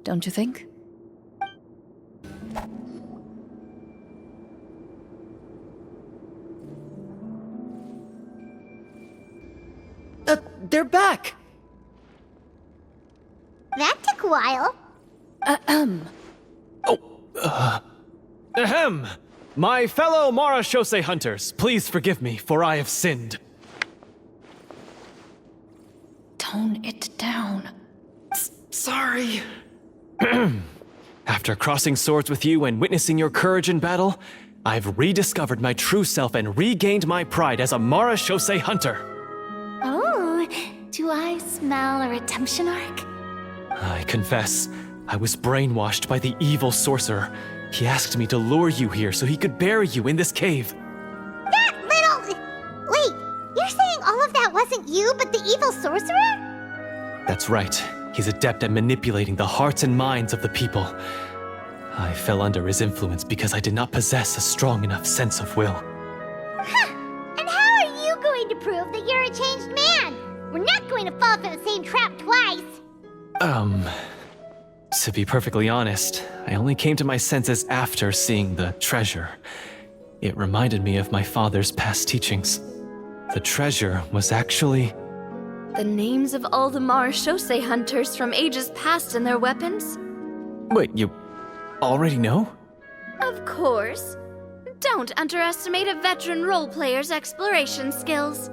Don't you think? They're back! That took a while. Ahem! My fellow Marashose hunters, please forgive me, for I have sinned. Tone it down. Sorry. After crossing swords with you and witnessing your courage in battle, I've rediscovered my true self and regained my pride as a Marashose hunter. Oh, do I smell a redemption arc? I confess, I was brainwashed by the evil sorcerer. He asked me to lure you here so he could bury you in this cave. That little... Wait, you're saying all of that wasn't you, but the evil sorcerer? That's right. He's adept at manipulating the hearts and minds of the people. I fell under his influence because I did not possess a strong enough sense of will. Huh. And how are you going to prove that you're a changed man? We're not going to fall for the same trap twice. To be perfectly honest, I only came to my senses after seeing the treasure. It reminded me of my father's past teachings. The treasure was actually... The names of all the Marashose hunters from ages past and their weapons? Wait, you already know? Of course. Don't underestimate a veteran role-player's exploration skills.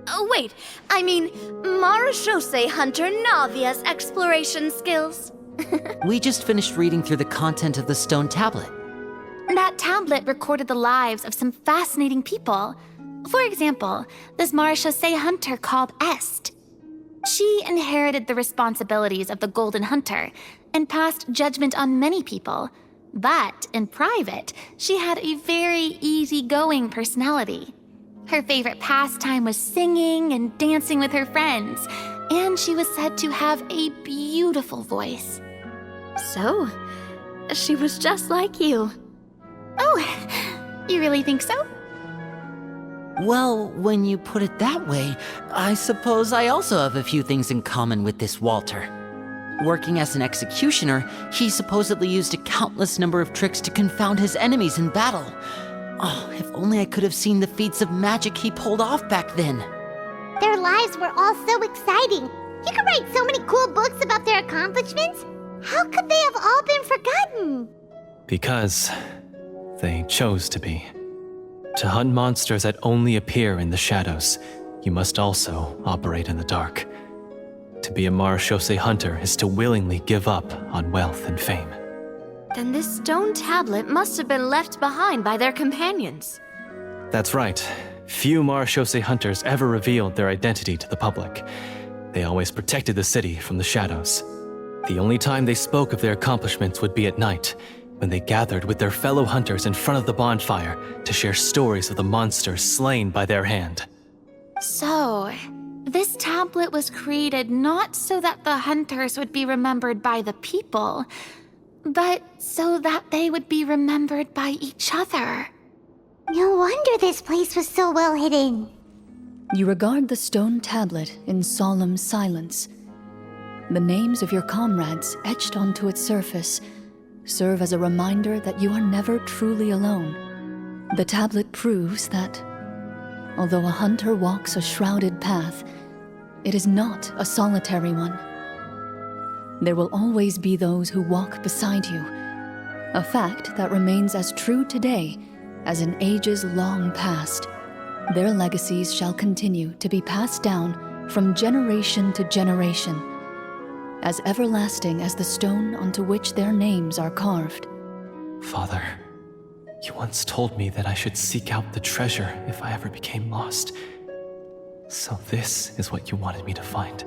Oh, wait, I mean, Marashose Hunter Navia's exploration skills. We just finished reading through the content of the stone tablet. That tablet recorded the lives of some fascinating people. For example, this Marashose Hunter called Est. She inherited the responsibilities of the Golden Hunter and passed judgment on many people. But in private, she had a very easygoing personality. Her favorite pastime was singing and dancing with her friends, and she was said to have a beautiful voice. So, she was just like you. Oh, you really think so? Well, when you put it that way, I suppose I also have a few things in common with this Walter. Working as an executioner, he supposedly used a countless number of tricks to confound his enemies in battle. Oh, if only I could have seen the feats of magic he pulled off back then. Their lives were all so exciting. You could write so many cool books about their accomplishments. How could they have all been forgotten? Because they chose to be. To hunt monsters that only appear in the shadows, you must also operate in the dark. To be a Marashose hunter is to willingly give up on wealth and fame. Then this stone tablet must have been left behind by their companions. That's right. Few Marashose hunters ever revealed their identity to the public. They always protected the city from the shadows. The only time they spoke of their accomplishments would be at night, when they gathered with their fellow hunters in front of the bonfire to share stories of the monsters slain by their hand. So, this tablet was created not so that the hunters would be remembered by the people, but so that they would be remembered by each other. No wonder this place was so well hidden. You regard the stone tablet in solemn silence. The names of your comrades etched onto its surface serve as a reminder that you are never truly alone. The tablet proves that, although a hunter walks a shrouded path, it is not a solitary one. There will always be those who walk beside you, a fact that remains as true today as in ages long past. Their legacies shall continue to be passed down from generation to generation, as everlasting as the stone onto which their names are carved. Father, you once told me that I should seek out the treasure if I ever became lost. So this is what you wanted me to find.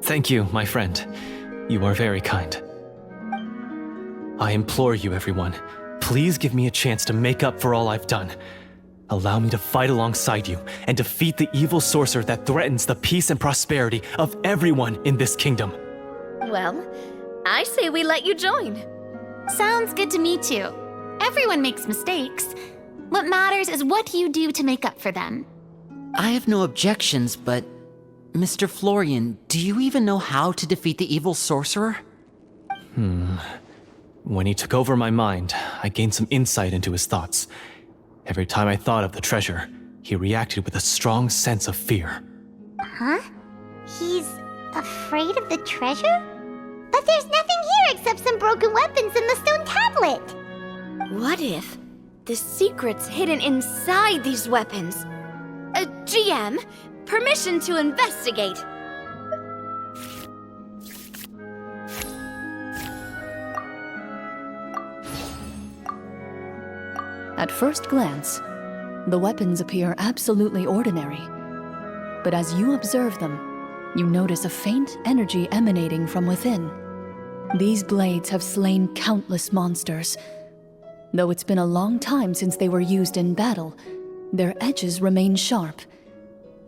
Thank you, my friend. You are very kind. I implore you, everyone, please give me a chance to make up for all I've done. Allow me to fight alongside you and defeat the evil sorcerer that threatens the peace and prosperity of everyone in this kingdom. Well, I say we let you join. Sounds good to me too. Everyone makes mistakes. What matters is what you do to make up for them. I have no objections, but Mr. Florian, do you even know how to defeat the evil sorcerer? When he took over my mind, I gained some insight into his thoughts. Every time I thought of the treasure, he reacted with a strong sense of fear. Huh? He's afraid of the treasure? But there's nothing here except some broken weapons and the stone tablet. What if the secret's hidden inside these weapons? GM, permission to investigate. At first glance, the weapons appear absolutely ordinary. But as you observe them, you notice a faint energy emanating from within. These blades have slain countless monsters. Though it's been a long time since they were used in battle, their edges remain sharp,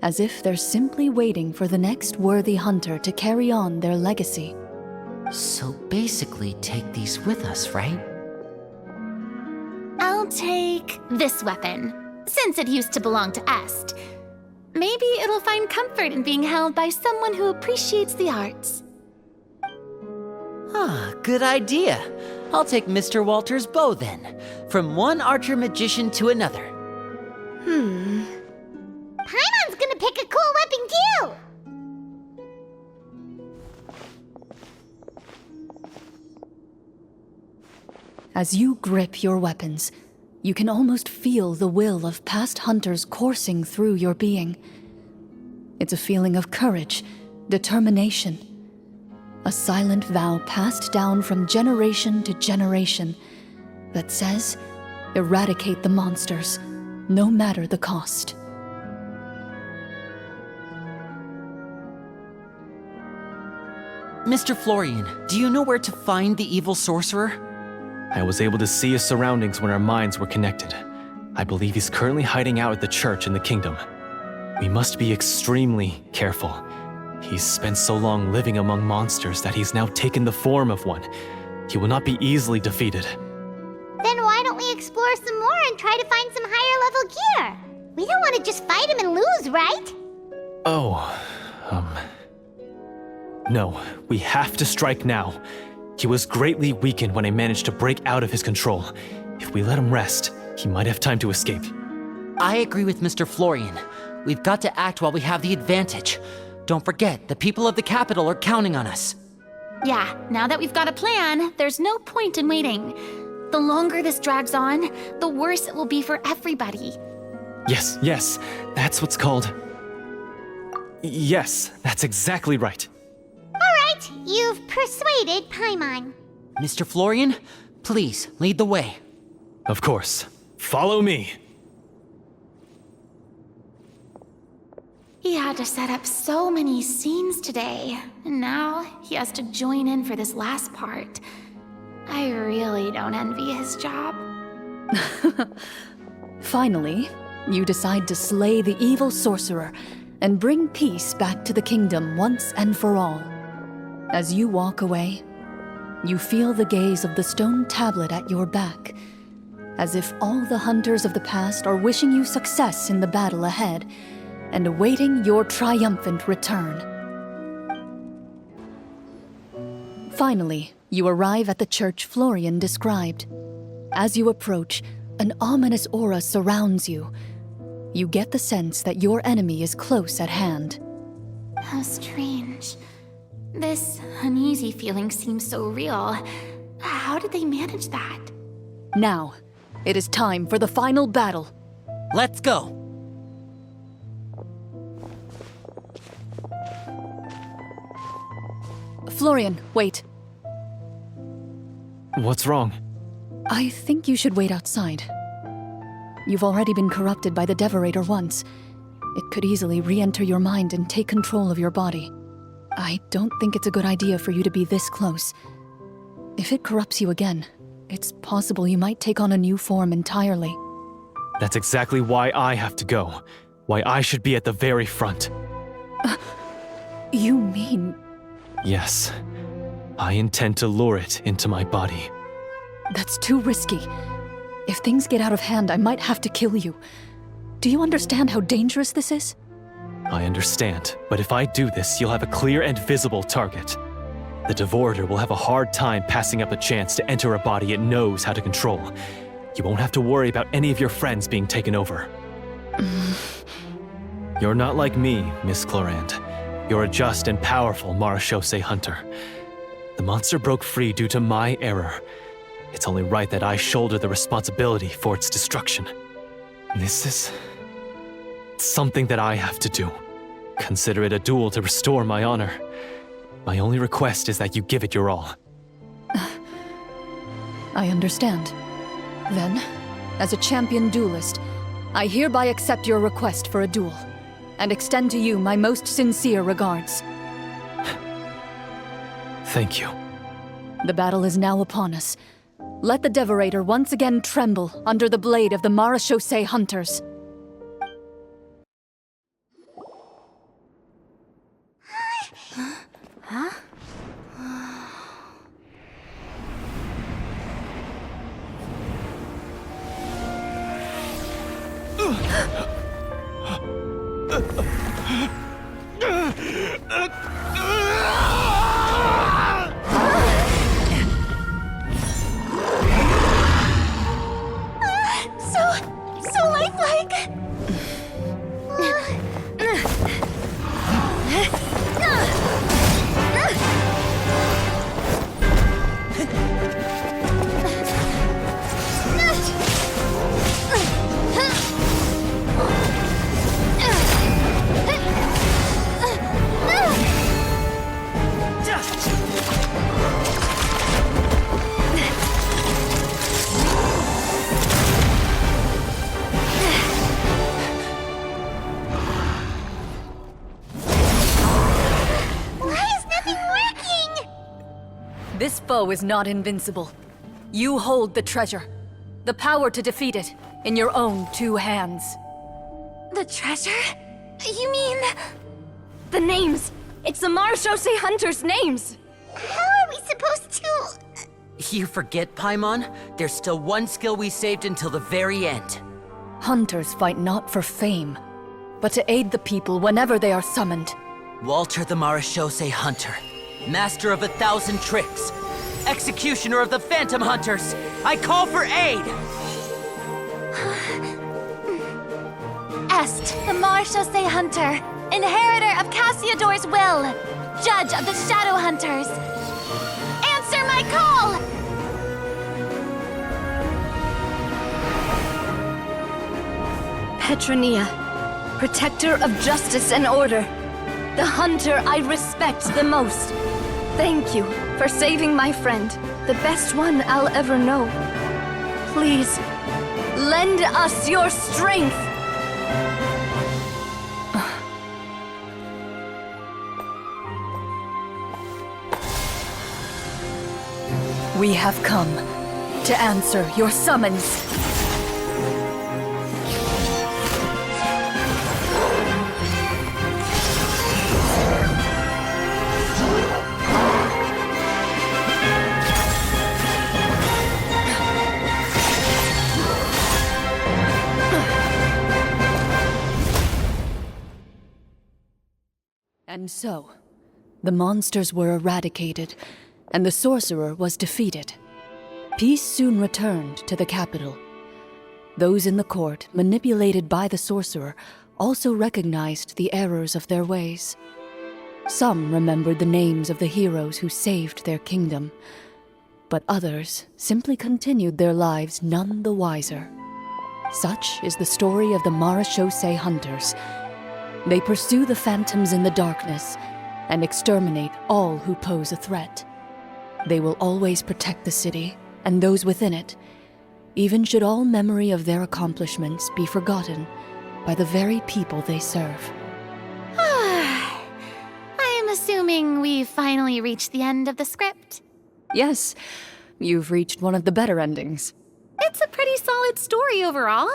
as if they're simply waiting for the next worthy hunter to carry on their legacy. So basically take these with us, right? I'll take this weapon, since it used to belong to Est. Maybe it'll find comfort in being held by someone who appreciates the arts. Good idea. I'll take Mr. Walter's bow then, from one archer magician to another. Paimon's gonna pick a cool weapon too! As you grip your weapons, you can almost feel the will of past hunters coursing through your being. It's a feeling of courage, determination, a silent vow passed down from generation to generation that says, eradicate the monsters, no matter the cost. Mr. Florian, do you know where to find the evil sorcerer? I was able to see his surroundings when our minds were connected. I believe he's currently hiding out at the church in the kingdom. We must be extremely careful. He's spent so long living among monsters that he's now taken the form of one. He will not be easily defeated. Then why don't we explore some more and try to find some higher level gear? We don't want to just fight him and lose, right? No, we have to strike now. He was greatly weakened when I managed to break out of his control. If we let him rest, he might have time to escape. I agree with Mr. Florian. We've got to act while we have the advantage. Don't forget, the people of the capital are counting on us. Yeah, now that we've got a plan, there's no point in waiting. The longer this drags on, the worse it will be for everybody. Yes, that's what's called... Yes, that's exactly right. Alright, you've persuaded Paimon. Mr. Florian, please lead the way. Of course. Follow me. He had to set up so many scenes today, and now he has to join in for this last part. I really don't envy his job. Finally, you decide to slay the evil sorcerer and bring peace back to the kingdom once and for all. As you walk away, you feel the gaze of the stone tablet at your back, as if all the hunters of the past are wishing you success in the battle ahead and awaiting your triumphant return. Finally, you arrive at the church Florian described. As you approach, an ominous aura surrounds you. You get the sense that your enemy is close at hand. How strange. This uneasy feeling seems so real. How did they manage that? Now, it is time for the final battle. Let's go! Florian, wait. What's wrong? I think you should wait outside. You've already been corrupted by the Devorator once. It could easily re-enter your mind and take control of your body. I don't think it's a good idea for you to be this close. If it corrupts you again, it's possible you might take on a new form entirely. That's exactly why I have to go. Why I should be at the very front. You mean... Yes. I intend to lure it into my body. That's too risky. If things get out of hand, I might have to kill you. Do you understand how dangerous this is? I understand, but if I do this, you'll have a clear and visible target. The Devorator will have a hard time passing up a chance to enter a body it knows how to control. You won't have to worry about any of your friends being taken over. You're not like me, Miss Clorinde. You're a just and powerful Marechaussee hunter. The monster broke free due to my error. It's only right that I shoulder the responsibility for its destruction. This is... something that I have to do. Consider it a duel to restore my honor. My only request is that you give it your all. I understand. Then, as a champion duelist, I hereby accept your request for a duel, and extend to you my most sincere regards. Thank you. The battle is now upon us. Let the Devorator once again tremble under the blade of the Marechaussee hunters. So lifelike! foe is not invincible. You hold the treasure, the power to defeat it, in your own 2 hands. The treasure? You mean... The names! It's the Marechaussee Hunters' names! How are we supposed to... You forget, Paimon? There's still one skill we saved until the very end. Hunters fight not for fame, but to aid the people whenever they are summoned. Walter the Marechaussee Hunter, master of 1,000 tricks, executioner of the Phantom Hunters, I call for aid! Est, the Marechaussee Hunter, inheritor of Cassiodor's will, judge of the Shadow Hunters. Answer my call! Petronia, protector of justice and order. The hunter I respect the most. Thank you for saving my friend, the best one I'll ever know. Please, lend us your strength! We have come to answer your summons. And so, the monsters were eradicated, and the sorcerer was defeated. Peace soon returned to the capital. Those in the court, manipulated by the sorcerer, also recognized the errors of their ways. Some remembered the names of the heroes who saved their kingdom, but others simply continued their lives none the wiser. Such is the story of the Marechaussee Hunters. They pursue the phantoms in the darkness and exterminate all who pose a threat. They will always protect the city and those within it, even should all memory of their accomplishments be forgotten by the very people they serve. I am assuming we've finally reached the end of the script. Yes, you've reached one of the better endings. It's a pretty solid story overall.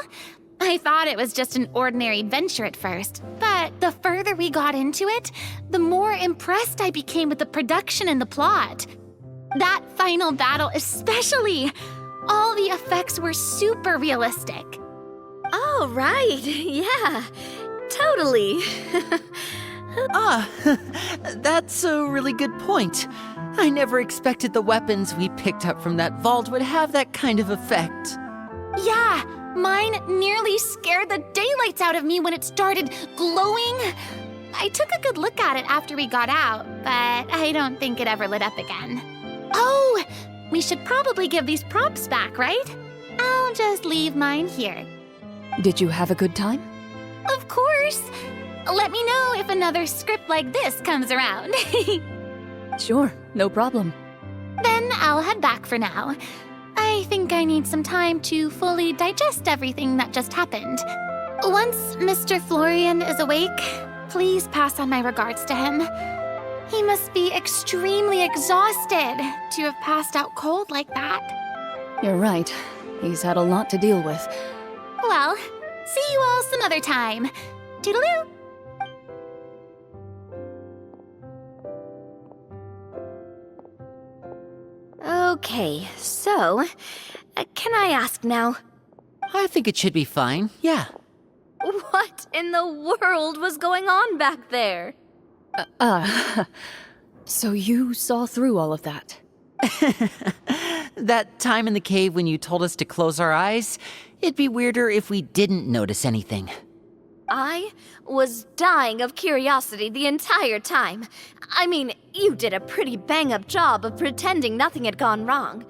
I thought it was just an ordinary adventure at first, but the further we got into it, the more impressed I became with the production and the plot. That final battle especially! All the effects were super realistic. Oh, right. Yeah, totally. That's a really good point. I never expected the weapons we picked up from that vault would have that kind of effect. Yeah, mine nearly scared the daylights out of me when it started glowing. I took a good look at it after we got out, but I don't think it ever lit up again. Oh, we should probably give these props back, right? I'll just leave mine here. Did you have a good time? Of course. Let me know if another script like this comes around. Sure, no problem. Then I'll head back for now. I think I need some time to fully digest everything that just happened. Once Mr. Florian is awake, please pass on my regards to him. He must be extremely exhausted to have passed out cold like that. You're right. He's had a lot to deal with. Well, see you all some other time. Toodaloo! Okay, so, can I ask now? I think it should be fine, yeah. What in the world was going on back there? So you saw through all of that? That time in the cave when you told us to close our eyes, it'd be weirder if we didn't notice anything. I was dying of curiosity the entire time. I mean, you did a pretty bang-up job of pretending nothing had gone wrong.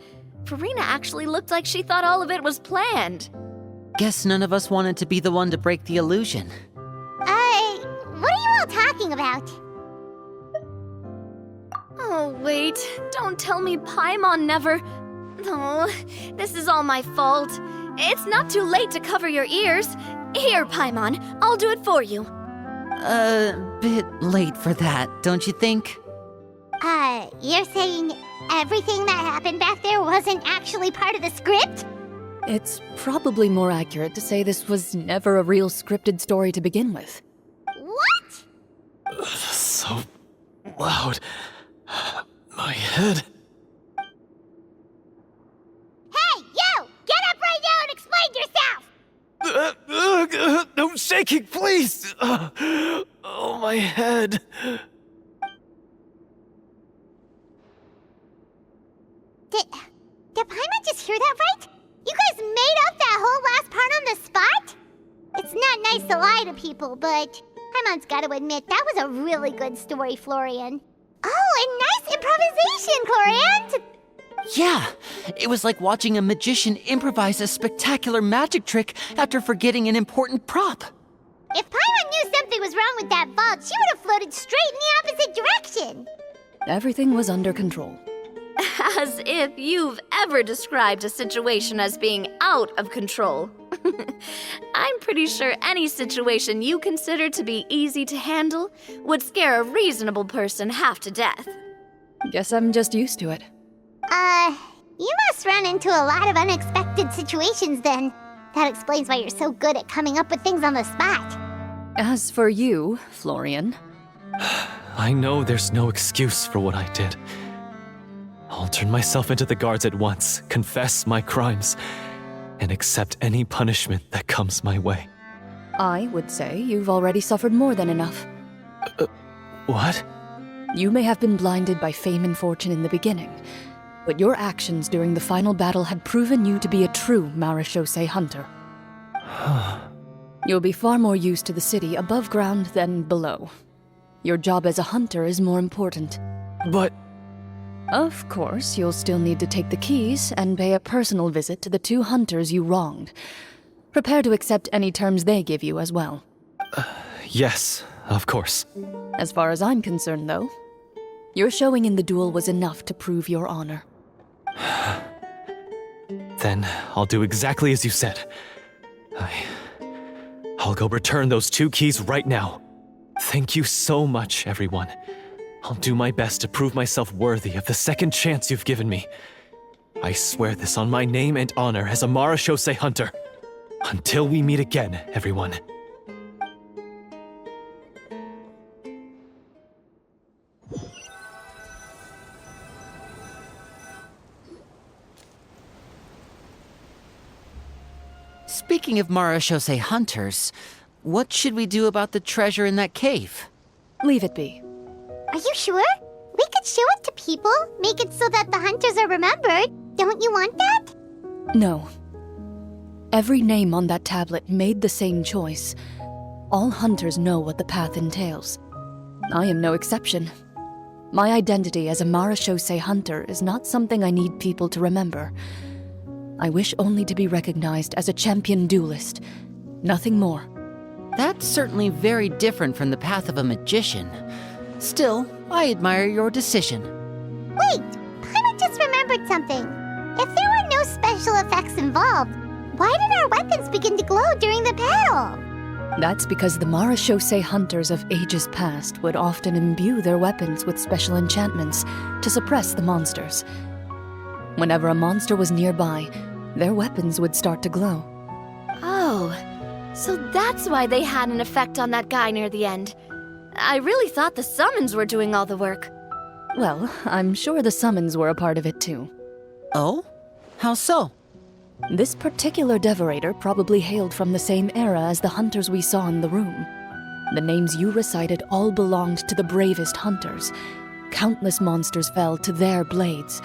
Farina actually looked like she thought all of it was planned. Guess none of us wanted to be the one to break the illusion. What are you all talking about? Oh, wait. Don't tell me Paimon never... Oh, this is all my fault. It's not too late to cover your ears. Here, Paimon, I'll do it for you. Bit late for that, don't you think? You're saying everything that happened back there wasn't actually part of the script? It's probably more accurate to say this was never a real scripted story to begin with. What? So loud. My head. Hey, you! Get up right now and explain yourself! No shaking, please! Oh, my head. Did Paimon just hear that right? You guys made up that whole last part on the spot? It's not nice to lie to people, but Paimon's gotta admit, that was a really good story, Florian. Oh, and nice improvisation, Clorinde! Yeah, it was like watching a magician improvise a spectacular magic trick after forgetting an important prop. If Paimon knew something was wrong with that vault, she would have floated straight in the opposite direction. Everything was under control. As if you've ever described a situation as being out of control. I'm pretty sure any situation you consider to be easy to handle would scare a reasonable person half to death. Guess I'm just used to it. You must run into a lot of unexpected situations then. That explains why you're so good at coming up with things on the spot. As for you, Florian, I know there's no excuse for what I did. I'll turn myself into the guards at once, confess my crimes, and accept any punishment that comes my way. I would say you've already suffered more than enough. What? You may have been blinded by fame and fortune in the beginning, but your actions during the final battle had proven you to be a true Marechaussee hunter. You'll be far more used to the city above ground than below. Your job as a hunter is more important. But... Of course, you'll still need to take the keys and pay a personal visit to the 2 hunters you wronged. Prepare to accept any terms they give you as well. Yes, of course. As far as I'm concerned, though, your showing in the duel was enough to prove your honor. Then I'll do exactly as you said. I'll go return those 2 keys right now. Thank you so much, everyone. I'll do my best to prove myself worthy of the second chance you've given me. I swear this on my name and honor as a Marechaussee hunter. Until we meet again, everyone. Speaking of Marechaussee hunters, what should we do about the treasure in that cave? Leave it be. Are you sure? We could show it to people, make it so that the hunters are remembered. Don't you want that? No. Every name on that tablet made the same choice. All hunters know what the path entails. I am no exception. My identity as a Marechaussee hunter is not something I need people to remember. I wish only to be recognized as a champion duelist. Nothing more. That's certainly very different from the path of a magician. Still, I admire your decision. Wait, Paimon just remembered something. If there were no special effects involved, why did our weapons begin to glow during the battle? That's because the Marechaussee hunters of ages past would often imbue their weapons with special enchantments to suppress the monsters. Whenever a monster was nearby, their weapons would start to glow. Oh, so that's why they had an effect on that guy near the end. I really thought the summons were doing all the work. Well, I'm sure the summons were a part of it too. Oh? How so? This particular devorator probably hailed from the same era as the hunters we saw in the room. The names you recited all belonged to the bravest hunters. Countless monsters fell to their blades.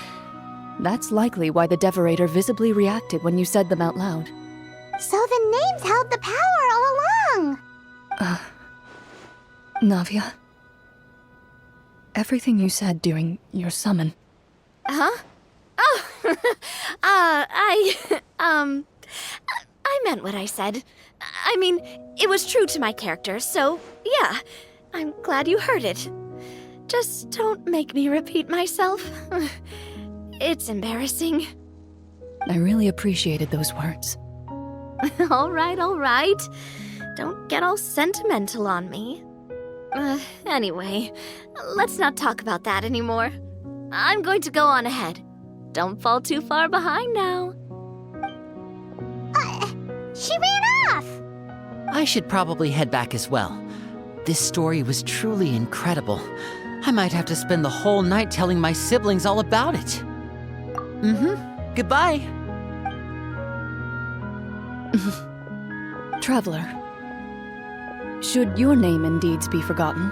That's likely why the devorator visibly reacted when you said them out loud. So the names held the power all along! Navia, everything you said during your summon. Huh? Oh, I meant what I said. I mean, it was true to my character, so yeah, I'm glad you heard it. Just don't make me repeat myself. It's embarrassing. I really appreciated those words. All right. Don't get all sentimental on me. Anyway, let's not talk about that anymore. I'm going to go on ahead. Don't fall too far behind now. She ran off! I should probably head back as well. This story was truly incredible. I might have to spend the whole night telling my siblings all about it. Goodbye. Traveler, should your name and deeds be forgotten,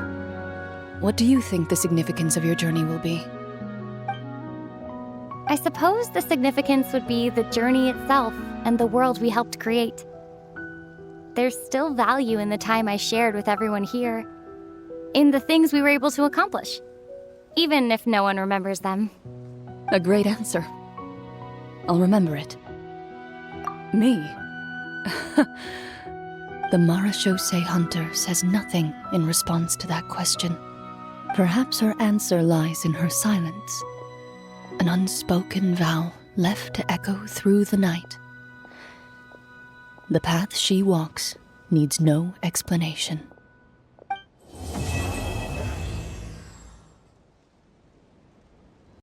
what do you think the significance of your journey will be? I suppose the significance would be the journey itself and the world we helped create. There's still value in the time I shared with everyone here, in the things we were able to accomplish, even if no one remembers them. A great answer. I'll remember it. Me? The Marechaussee Hunter says nothing in response to that question. Perhaps her answer lies in her silence. An unspoken vow left to echo through the night. The path she walks needs no explanation.